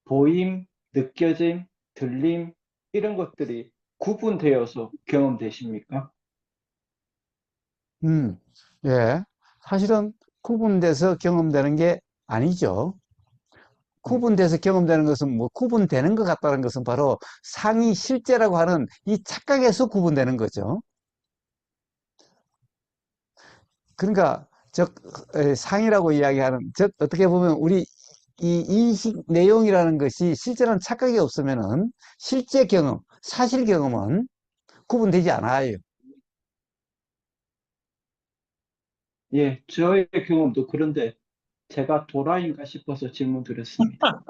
보임, 느껴짐, 들림, 이런 것들이 구분되어서 경험되십니까? 음, 예. 사실은 구분돼서 경험되는 게 아니죠. 음, 구분돼서 경험되는 것은 뭐 구분되는 것 같다는 것은 바로 상이 실제라고 하는 이 착각에서 구분되는 거죠. 그러니까 즉 상이라고 이야기하는, 즉 어떻게 보면 우리 이 인식 내용이라는 것이 실제로는 착각이 없으면은 실제 경험, 사실 경험은 구분되지 않아요. 예, 저의 경험도 그런데 제가 도라인가 싶어서 질문 드렸습니다.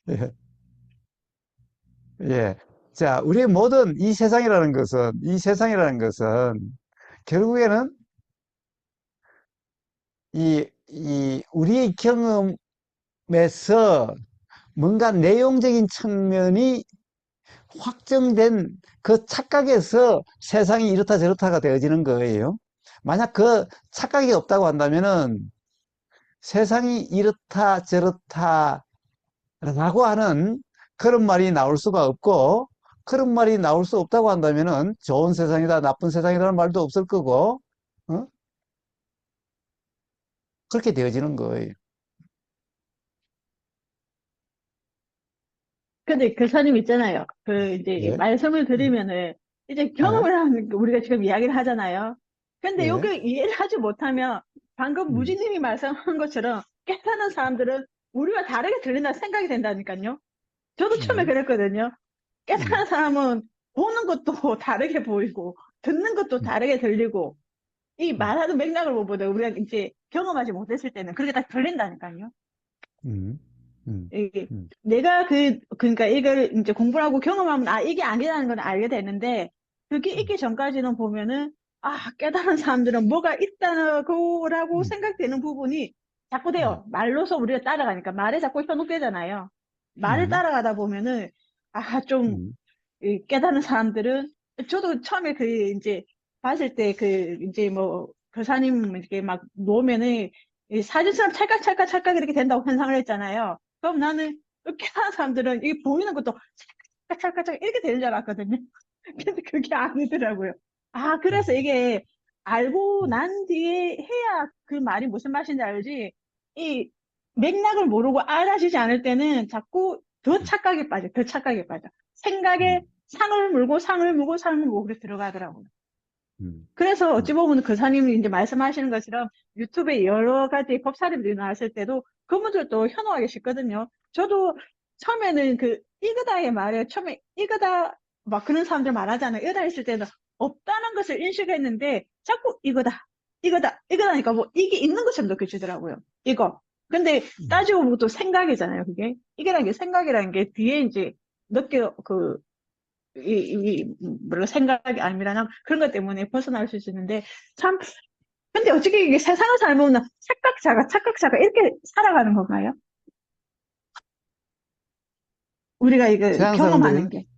예, 예. 자, 우리 모든 이 세상이라는 것은 결국에는 우리의 경험에서 뭔가 내용적인 측면이 확정된 그 착각에서 세상이 이렇다 저렇다가 되어지는 거예요. 만약 그 착각이 없다고 한다면은 세상이 이렇다 저렇다라고 하는 그런 말이 나올 수가 없고, 그런 말이 나올 수 없다고 한다면은 좋은 세상이다 나쁜 세상이라는 말도 없을 거고, 어? 그렇게 되어지는 거예요. 근데 교사님 있잖아요. 그 이제 예, 말씀을 드리면은 이제 예, 경험을 하는 거 우리가 지금 이야기를 하잖아요. 근데 예, 여기 이해를 하지 못하면 방금 음, 무진님이 말씀한 것처럼 깨닫는 사람들은 우리와 다르게 들린다 생각이 된다니까요. 저도 처음에 음, 그랬거든요. 음, 깨끗한 사람은 보는 것도 다르게 보이고, 듣는 것도 음, 다르게 들리고, 이 음, 말하는 맥락을 못 보다 우리가 이제 경험하지 못했을 때는 그렇게 다 들린다니까요. 음, 음, 이게 음, 내가 그러니까 이걸 이제 공부를 하고 경험하면, 아, 이게 아니라는 건 알게 되는데, 그게 있기 전까지는 보면은, 아, 깨달은 사람들은 뭐가 있다고라고 음, 생각되는 부분이 자꾸 음, 돼요. 말로서 우리가 따라가니까 말에 자꾸 현혹되잖아요. 말을 음, 따라가다 보면은, 아, 좀 음, 이 깨닫는 사람들은, 저도 처음에 그 이제 봤을 때 그 이제 뭐 교사님 이렇게 막 놓으면은 이 사진처럼 찰칵찰칵찰칵 이렇게 된다고 환상을 했잖아요. 그럼 나는 깨닫는 사람들은 이 보이는 것도 찰칵찰칵 이렇게 되는 줄 알았거든요. 근데 그게 아니더라고요. 아, 그래서 음, 이게 알고 음, 난 뒤에 해야 그 말이 무슨 말인지 알지. 이 맥락을 모르고 알아지지 않을 때는 자꾸 더 착각에 빠져, 더 착각에 빠져. 생각에 음, 상을 물고 상을 물고 상을 물고 그래 들어가더라고요. 음, 그래서 어찌 음, 보면 그 사님이 이제 말씀하시는 것처럼 유튜브에 여러 가지 법사님들이 나왔을 때도 그분들도 현혹하기 쉽거든요. 저도 처음에는 그 이거다의 말에 처음에 이거다 막 그런 사람들 말하잖아요. 이거다 했을 때는 없다는 것을 인식했는데 자꾸 이거다니까 뭐 이게 있는 것처럼 느껴지더라고요. 이거. 근데 음, 따지고 보면 또 생각이잖아요. 그게. 이게라는 게 생각이라는 게 뒤에 이제 느껴 뭐라 생각이 아니라나 그런 것 때문에 벗어날 수 있는데 참 근데 어떻게 이게 세상을 살면 착각자가 이렇게 살아가는 건가요? 우리가 이거 서양 경험하는 사람들이 게.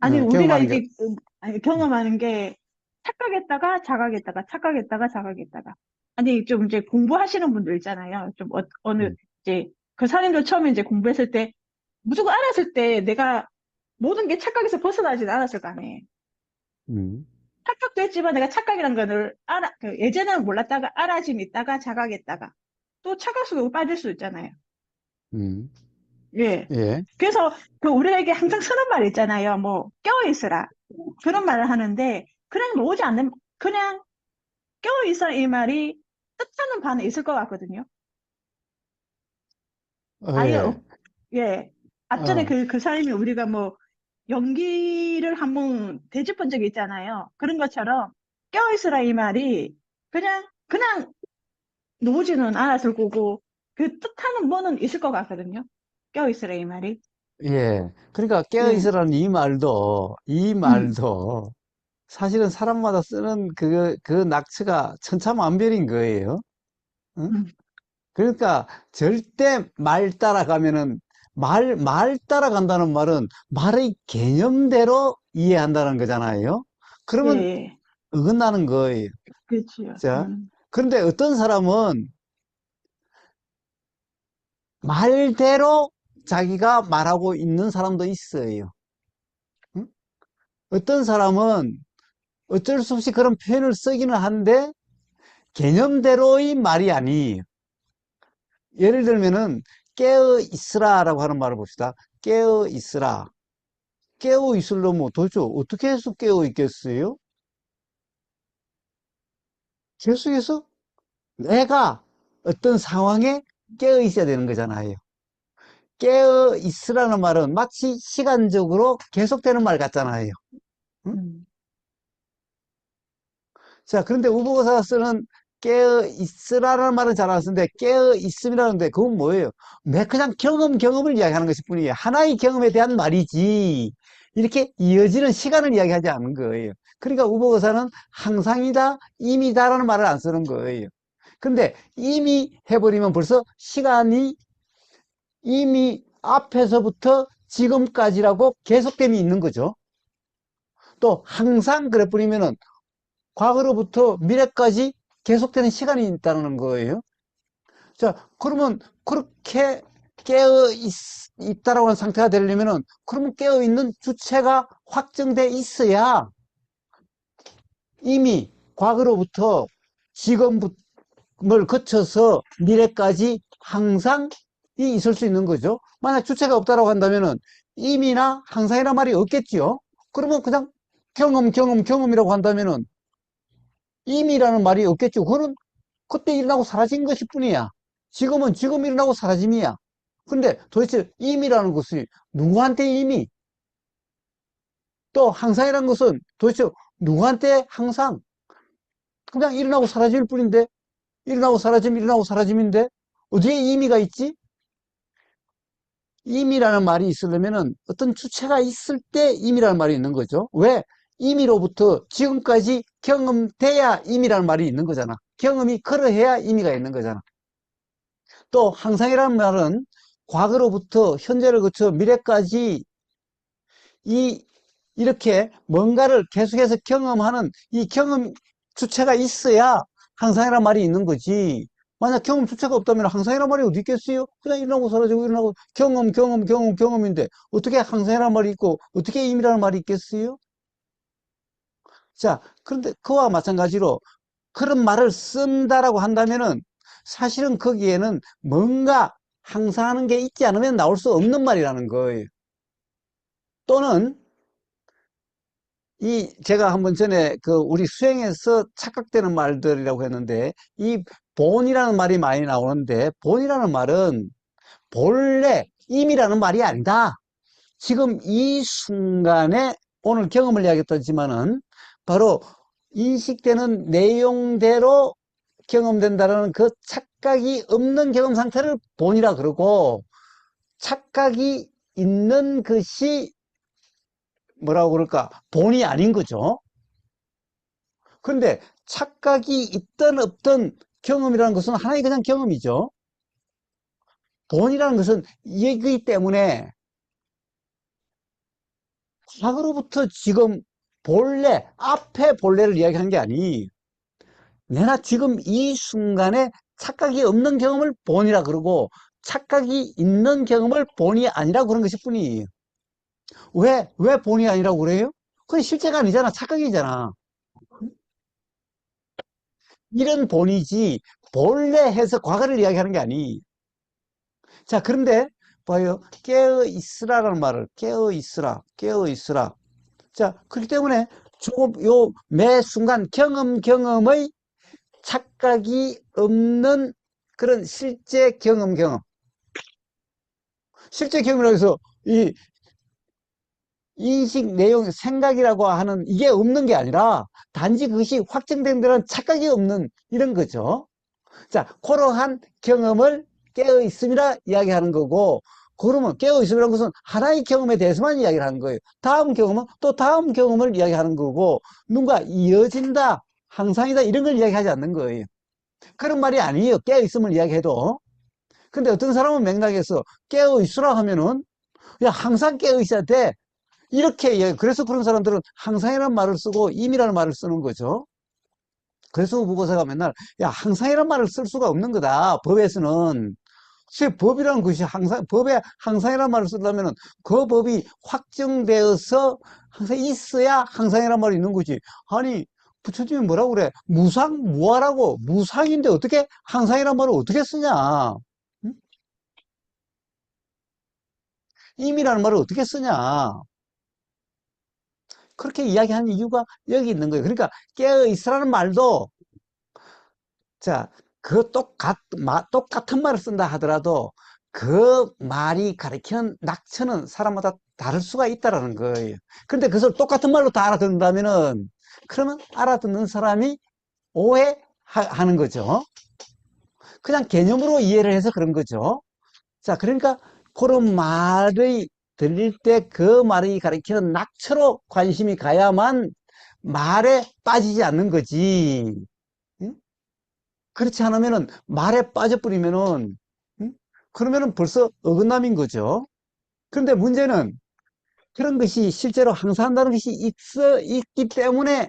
아니, 우리가 경험하는 게, 이게 아니, 경험하는 게 착각했다가 자각했다가 착각했다가 자각했다가. 아니, 좀 이제 공부하시는 분들 있잖아요. 좀 어느 음, 이제 그 사람들 처음에 이제 공부했을 때 무조건 알았을 때 내가 모든 게 착각에서 벗어나진 않았을 거 아니에요. 음, 착각도 했지만 내가 착각이란 거를 예전에는 몰랐다가 알아짐 있다가 자각했다가 또 착각 속으로 빠질 수 있잖아요. 음, 예. 예, 그래서 그 우리에게 항상 쓰는 말 있잖아요. 뭐 깨어있으라 그런 말을 하는데 그냥 놓지 않는 그냥 깨어있으라 이 말이 뜻하는 바는 있을 것 같거든요. 아예 예, 예. 앞전에 어, 그 사람이 우리가 뭐 연기를 한번 대접한 적이 있잖아요. 그런 것처럼 깨어있으라 이 말이 그냥 놓지는 않았을 거고 그 뜻하는 뭐는 있을 것 같거든요. 깨어있으라 이 말이. 예. 그러니까 예. 깨어있으라는 이 음. 말도 사실은 사람마다 쓰는 그 낙처가 천차만별인 거예요. 응? 음. 그러니까 절대 말 따라가면은 말 따라간다는 말은 말의 개념대로 이해한다는 거잖아요. 예. 그러면 예. 어긋나는 거예요. 그렇지요. 자, 그런데 어떤 사람은 말대로 자기가 말하고 있는 사람도 있어요. 응? 어떤 사람은 어쩔 수 없이 그런 표현을 쓰기는 한데 개념대로의 말이 아니에요. 예를 들면은 깨어 있으라라고 하는 말을 봅시다. 깨어 있으라. 깨어 있으려면 도대체 어떻게 해서 깨어 있겠어요? 계속해서 내가 어떤 상황에 깨어 있어야 되는 거잖아요. 깨어 있으라는 말은 마치 시간적으로 계속되는 말 같잖아요. 응? 음. 자, 그런데 우보가사가 쓰는 깨어 있으라는 말은 잘 안 쓰는데 깨어 있음이라는데 그건 뭐예요? 그냥 경험을 이야기하는 것일 뿐이에요. 하나의 경험에 대한 말이지. 이렇게 이어지는 시간을 이야기하지 않는 거예요. 그러니까 우보가사는 항상이다, 임이다라는 말을 안 쓰는 거예요. 근데 이미 해버리면 벌써 시간이 이미 앞에서부터 지금까지라고 계속됨이 있는 거죠. 또 항상 그래 버리면은 과거로부터 미래까지 계속되는 시간이 있다는 거예요. 자, 그러면 그렇게 있다라고 하는 상태가 되려면은 그러면 깨어 있는 주체가 확정돼 있어야 이미 과거로부터 지금을 거쳐서 미래까지 항상 있을 수 있는 거죠. 만약 주체가 없다라고 한다면은 임이나 항상이란 말이 없겠지요. 그러면 그냥 경험이라고 한다면은 임이라는 말이 없겠죠. 그거는 그때 일어나고 사라진 것일 뿐이야. 지금은 지금 일어나고 사라짐이야. 근데 도대체 임이라는 것이 누구한테 임이? 또 항상이라는 것은 도대체 누구한테 항상? 그냥 일어나고 사라질 뿐인데, 일어나고 사라짐인데, 어디에 임의가 있지? 임이라는 말이 있으려면은 어떤 주체가 있을 때 임이라는 말이 있는 거죠. 왜? 임의로부터 지금까지 경험돼야 임이라는 말이 있는 거잖아. 경험이 그러해야 임의가 있는 거잖아. 또 항상이라는 말은 과거로부터 현재를 거쳐 미래까지 이 이렇게 뭔가를 계속해서 경험하는 이 경험 주체가 있어야 항상이라는 말이 있는 거지. 만약 경험 주체가 없다면 항상이라는 말이 어디 있겠어요? 그냥 일어나고 사라지고 일어나고 경험인데 어떻게 항상이라는 말이 있고 어떻게 임이라는 말이 있겠어요? 자, 그런데 그와 마찬가지로 그런 말을 쓴다라고 한다면은 사실은 거기에는 뭔가 항상하는 게 있지 않으면 나올 수 없는 말이라는 거예요. 또는 제가 한번 전에 우리 수행에서 착각되는 말들이라고 했는데 이 본이라는 말이 많이 나오는데 본이라는 말은 본래 임이라는 말이 아니다. 지금 이 순간에 오늘 경험을 이야기했지만은 바로 인식되는 내용대로 경험된다는 그 착각이 없는 경험 상태를 본이라 그러고 착각이 있는 것이 뭐라고 그럴까? 본이 아닌 거죠. 그런데 착각이 있든 없든 경험이라는 것은 하나의 그냥 경험이죠. 본이라는 것은 이기 때문에 과거로부터 지금 본래, 앞에 본래를 이야기하는 게 아니, 내가 지금 이 순간에 착각이 없는 경험을 본이라 그러고, 착각이 있는 경험을 본이 아니라 그런 것일 뿐이에요. 왜 본이 아니라고 그래요? 그건 실제가 아니잖아. 착각이잖아. 이런 본이지, 본래 해서 과거를 이야기하는 게 아니. 자, 그런데, 봐요. 깨어 있으라라는 말을, 깨어 있으라, 깨어 있으라. 자, 그렇기 때문에 조금 매 순간 경험의 착각이 없는 그런 실제 경험. 실제 경험이라고 해서 이 인식 내용, 생각이라고 하는 이게 없는 게 아니라 단지 그것이 확정된 데는 착각이 없는 이런 거죠. 자, 그러한 경험을 깨어 있음이라 이야기하는 거고, 그러면 깨어 있음이라는 것은 하나의 경험에 대해서만 이야기를 하는 거예요. 다음 경험은 또 다음 경험을 이야기하는 거고, 누군가 이어진다, 항상이다, 이런 걸 이야기하지 않는 거예요. 그런 말이 아니에요. 깨어 있음을 이야기해도. 근데 어떤 사람은 맥락에서 깨어 있으라 하면은, 야, 항상 깨어 있어야 돼. 이렇게 이야기. 그래서 그런 사람들은 항상이라는 말을 쓰고 임이라는 말을 쓰는 거죠. 그래서 국어사가 맨날 야 항상이란 말을 쓸 수가 없는 거다. 법에서는. 법이라는 것이 항상, 법에 항상이란 말을 쓰려면은 그 법이 확정되어서 항상 있어야 항상이란 말이 있는 거지. 아니 부처님이 뭐라고 그래? 무상무화라고. 무상인데 어떻게 항상이란 말을 어떻게 쓰냐? 응? 임이라는 말을 어떻게 쓰냐? 그렇게 이야기하는 이유가 여기 있는 거예요. 그러니까 깨어 있으라는 말도 자, 똑같은 말을 쓴다 하더라도 그 말이 가리키는 낙처는 사람마다 다를 수가 있다라는 거예요. 그런데 그것을 똑같은 말로 다 알아듣는다면은 그러면 알아듣는 사람이 오해하는 거죠. 그냥 개념으로 이해를 해서 그런 거죠. 자, 그러니까 그런 말이 들릴 때 그 말이 가리키는 낙처로 관심이 가야만 말에 빠지지 않는 거지. 응? 그렇지 않으면은 말에 빠져버리면은 응? 그러면은 벌써 어긋남인 거죠. 그런데 문제는 그런 것이 실제로 항상한다는 것이 있기 때문에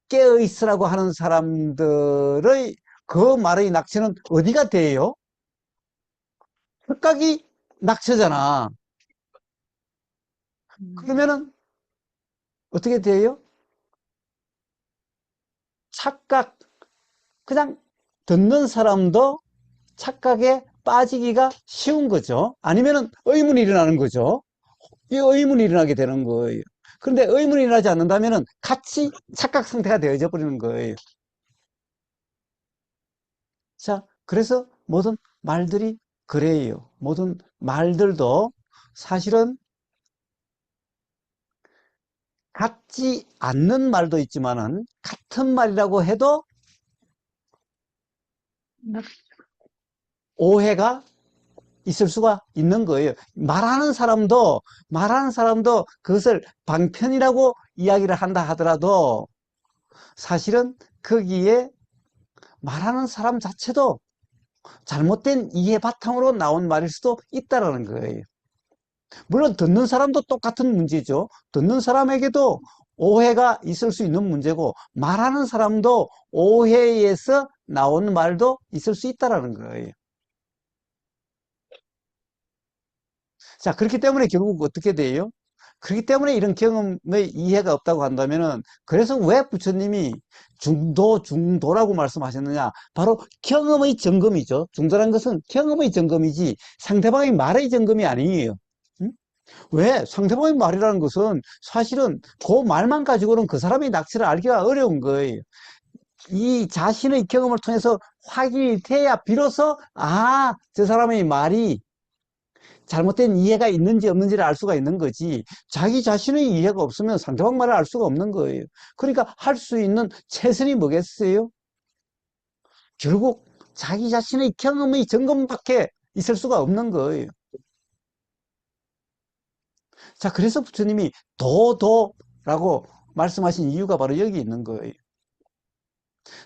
깨어 있으라고 하는 사람들의 그 말의 낙처는 어디가 돼요? 착각이 낙처잖아. 그러면은 어떻게 돼요? 착각, 그냥 듣는 사람도 착각에 빠지기가 쉬운 거죠. 아니면은 의문이 일어나는 거죠. 이 의문이 일어나게 되는 거예요. 그런데 의문이 일어나지 않는다면은 같이 착각 상태가 되어져 버리는 거예요. 자, 그래서 모든 말들이 그래요. 모든 말들도 사실은 같지 않는 말도 있지만은 같은 말이라고 해도 오해가 있을 수가 있는 거예요. 말하는 사람도 그것을 방편이라고 이야기를 한다 하더라도 사실은 거기에 말하는 사람 자체도 잘못된 이해 바탕으로 나온 말일 수도 있다라는 거예요. 물론 듣는 사람도 똑같은 문제죠. 듣는 사람에게도 오해가 있을 수 있는 문제고 말하는 사람도 오해에서 나온 말도 있을 수 있다라는 거예요. 자, 그렇기 때문에 결국 어떻게 돼요? 그렇기 때문에 이런 경험의 이해가 없다고 한다면은, 그래서 왜 부처님이 중도라고 말씀하셨느냐? 바로 경험의 점검이죠. 중도란 것은 경험의 점검이지 상대방의 말의 점검이 아니에요. 응? 왜? 상대방의 말이라는 것은 사실은 그 말만 가지고는 그 사람의 낙치를 알기가 어려운 거예요. 이 자신의 경험을 통해서 확인이 돼야 비로소, 아, 저 사람의 말이 잘못된 이해가 있는지 없는지를 알 수가 있는 거지, 자기 자신의 이해가 없으면 상대방 말을 알 수가 없는 거예요. 그러니까 할 수 있는 최선이 뭐겠어요? 결국 자기 자신의 경험의 점검밖에 있을 수가 없는 거예요. 자, 그래서 부처님이 도도라고 말씀하신 이유가 바로 여기 있는 거예요.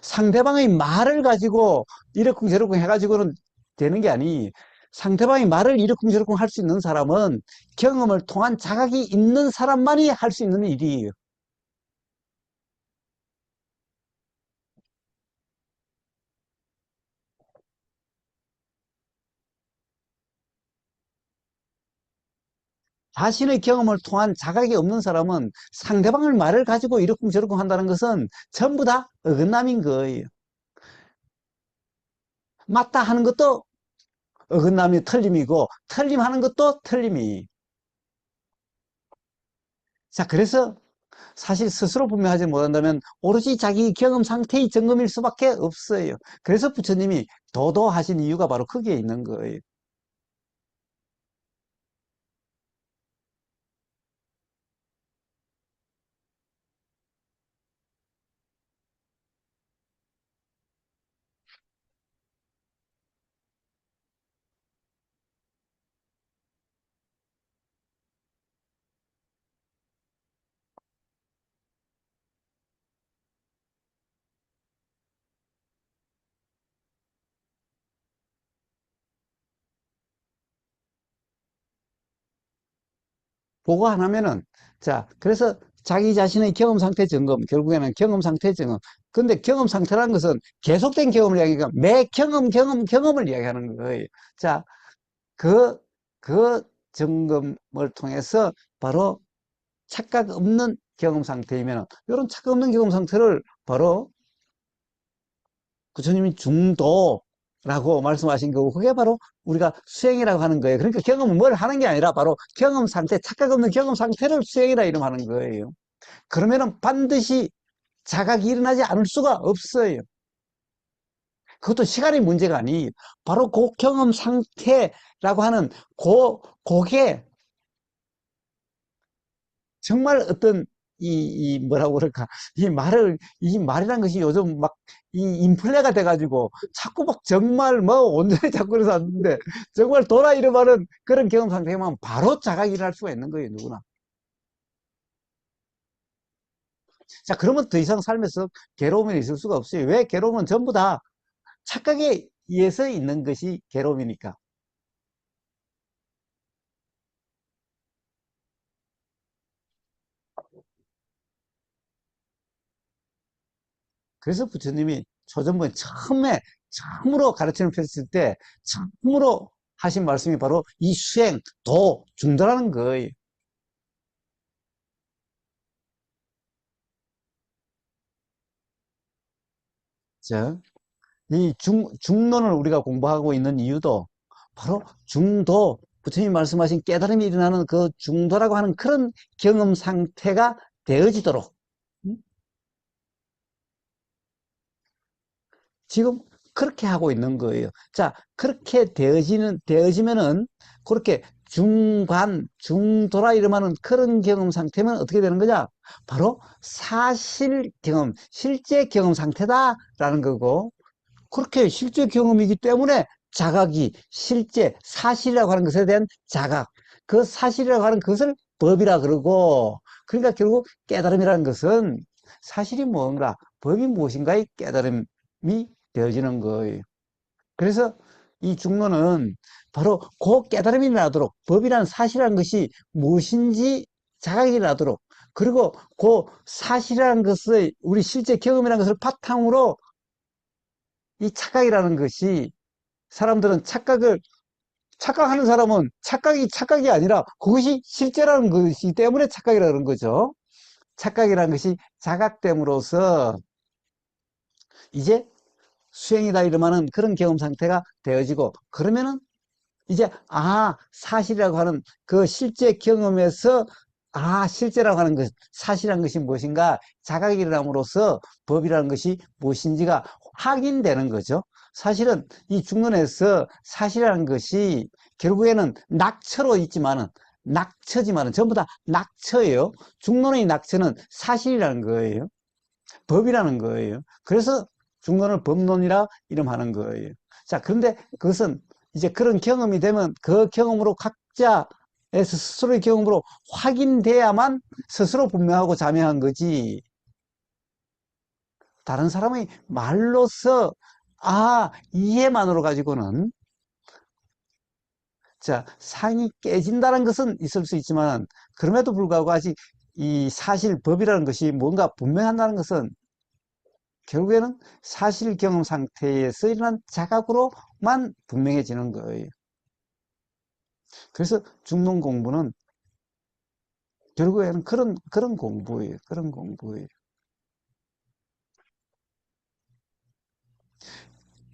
상대방의 말을 가지고 이렇쿵 저렇쿵 해가지고는 되는 게 아니, 상대방이 말을 이러쿵저러쿵 할 수 있는 사람은 경험을 통한 자각이 있는 사람만이 할 수 있는 일이에요. 자신의 경험을 통한 자각이 없는 사람은 상대방의 말을 가지고 이러쿵저러쿵 한다는 것은 전부 다 어긋남인 거예요. 맞다 하는 것도 어긋남이 틀림이고 틀림하는 것도 틀림이. 자, 그래서 사실 스스로 분명하지 못한다면 오로지 자기 경험 상태의 점검일 수밖에 없어요. 그래서 부처님이 도도하신 이유가 바로 거기에 있는 거예요. 보고 안 하면은, 자, 그래서 자기 자신의 경험 상태 점검, 결국에는 경험 상태 점검. 근데 경험 상태라는 것은 계속된 경험을 이야기하니까 매 경험을 이야기하는 거예요. 자, 그, 그 점검을 통해서 바로 착각 없는 경험 상태이면, 이런 착각 없는 경험 상태를 바로 부처님이 중도라고 말씀하신 거고, 그게 바로 우리가 수행이라고 하는 거예요. 그러니까 경험은 뭘 하는 게 아니라 바로 경험 상태, 착각 없는 경험 상태를 수행이라 이름하는 거예요. 그러면은 반드시 자각이 일어나지 않을 수가 없어요. 그것도 시간의 문제가 아니에요. 바로 그 경험 상태라고 하는 그게 정말 어떤 뭐라고 그럴까. 이 말이란 것이 요즘 막 인플레가 돼가지고 자꾸 막 정말 뭐 온전히 자꾸 그래서 왔는데 정말 돌아 이름하는 그런 경험 상태만 바로 자각이 일어날 수가 있는 거예요, 누구나. 자, 그러면 더 이상 삶에서 괴로움이 있을 수가 없어요. 왜? 괴로움은 전부 다 착각에 의해서 있는 것이 괴로움이니까. 그래서 부처님이 초전부에 처음으로 가르침을 펼칠 때 처음으로 하신 말씀이 바로 이 수행, 중도라는 거예요. 자, 이 중론을 우리가 공부하고 있는 이유도 바로 중도, 부처님이 말씀하신 깨달음이 일어나는 그 중도라고 하는 그런 경험 상태가 되어지도록 지금 그렇게 하고 있는 거예요. 자, 그렇게 되어지면은, 그렇게 중도라 이름하는 그런 경험 상태면 어떻게 되는 거냐? 바로 사실 경험, 실제 경험 상태다라는 거고, 그렇게 실제 경험이기 때문에 자각이 실제 사실이라고 하는 것에 대한 자각, 그 사실이라고 하는 것을 법이라 그러고, 그러니까 결국 깨달음이라는 것은 사실이 뭔가, 법이 무엇인가의 깨달음이 되어지는 거예요. 그래서 이 중론은 바로 그 깨달음이 나도록 법이라는 사실이라는 것이 무엇인지 자각이 나도록 그리고 그 사실이라는 것을 우리 실제 경험이라는 것을 바탕으로 이 착각이라는 것이 사람들은 착각하는 사람은 착각이 아니라 그것이 실제라는 것이기 때문에 착각이라는 거죠. 착각이라는 것이 자각됨으로써 이제 수행이다 이러면은 그런 경험 상태가 되어지고 그러면은 이제 사실이라고 하는 그 실제 경험에서 실제라고 하는 것 사실이라는 것이 무엇인가 자각이 일어남으로써 법이라는 것이 무엇인지가 확인되는 거죠. 사실은 이 중론에서 사실이라는 것이 결국에는 낙처지만은 전부 다 낙처예요. 중론의 낙처는 사실이라는 거예요. 법이라는 거예요. 그래서 중론을 법론이라 이름하는 거예요. 자, 그런데 그것은 이제 그런 경험이 되면 그 경험으로 각자의 스스로의 경험으로 확인돼야만 스스로 분명하고 자명한 거지. 다른 사람의 말로서 이해만으로 가지고는 자, 상이 깨진다는 것은 있을 수 있지만, 그럼에도 불구하고 아직 이 사실 법이라는 것이 뭔가 분명한다는 것은 결국에는 사실 경험 상태에서 일어난 자각으로만 분명해지는 거예요. 그래서 중론 공부는 결국에는 그런 공부예요. 그런 공부예요.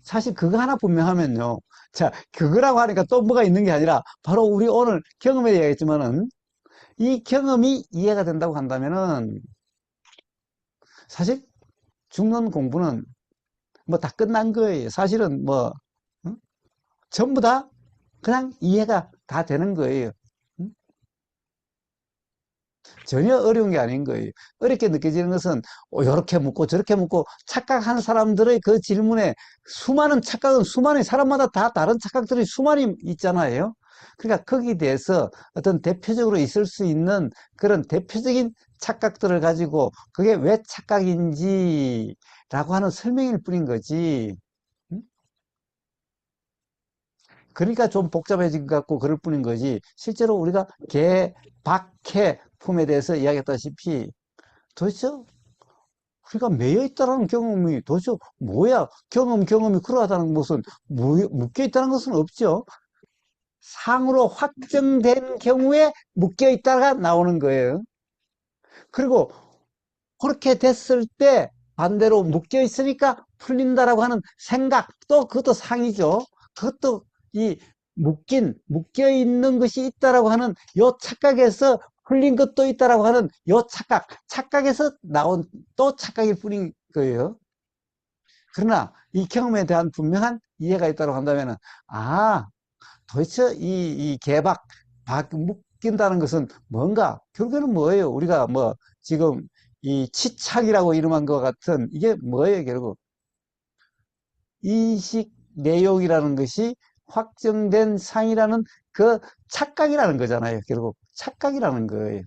사실 그거 하나 분명하면요. 자, 그거라고 하니까 또 뭐가 있는 게 아니라 바로 우리 오늘 경험에 얘기했지만은 이 경험이 이해가 된다고 한다면은 사실 중론 공부는 뭐 다 끝난 거예요. 사실은 뭐 응? 전부 다 그냥 이해가 다 되는 거예요. 응? 전혀 어려운 게 아닌 거예요. 어렵게 느껴지는 것은 이렇게 묻고 저렇게 묻고 착각한 사람들의 그 질문에 수많은 착각은 수많은 사람마다 다 다른 착각들이 수많이 있잖아요. 그러니까 거기에 대해서 어떤 대표적으로 있을 수 있는 그런 대표적인 착각들을 가지고 그게 왜 착각인지라고 하는 설명일 뿐인 거지. 응? 그러니까 좀 복잡해진 것 같고 그럴 뿐인 거지. 실제로 우리가 개, 박, 해 품에 대해서 이야기했다시피 도대체 우리가 매여 있다는 경험이 도대체 뭐야? 경험이 그러하다는 것은 묶여 있다는 것은 없죠. 상으로 확정된 경우에 묶여 있다가 나오는 거예요. 그리고 그렇게 됐을 때 반대로 묶여 있으니까 풀린다라고 하는 생각, 또 그것도 상이죠. 그것도 이 묶여 있는 것이 있다라고 하는 요 착각에서 풀린 것도 있다라고 하는 요 착각에서 나온 또 착각일 뿐인 거예요. 그러나 이 경험에 대한 분명한 이해가 있다고 한다면은, 아, 도대체 이 묶인다는 것은 뭔가, 결국에는 뭐예요? 우리가 뭐, 지금 이 치착이라고 이름한 것 같은 이게 뭐예요, 결국? 인식 내용이라는 것이 확정된 상이라는 그 착각이라는 거잖아요. 결국 착각이라는 거예요.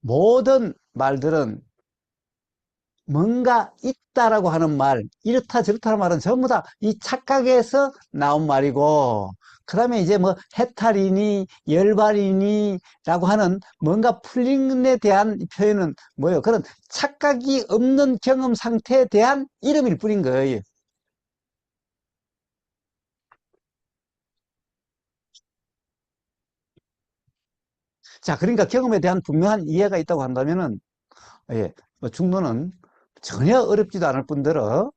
모든 말들은 뭔가 있다라고 하는 말, 이렇다 저렇다는 말은 전부 다 이 착각에서 나온 말이고, 그 다음에 이제 뭐 해탈이니 열발이니 라고 하는 뭔가 풀림에 대한 표현은 뭐예요? 그런 착각이 없는 경험 상태에 대한 이름일 뿐인 거예요. 자, 그러니까 경험에 대한 분명한 이해가 있다고 한다면은, 예, 뭐 중론은 전혀 어렵지도 않을 뿐더러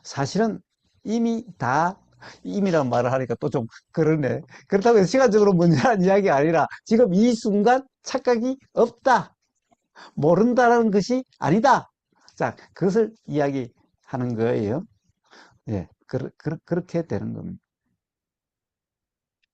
사실은 이미 다 임이란 말을 하니까 또 좀 그러네. 그렇다고 해서 시간적으로 문제란 이야기 아니라 지금 이 순간 착각이 없다. 모른다라는 것이 아니다. 자, 그것을 이야기하는 거예요. 예, 그렇게 되는 겁니다.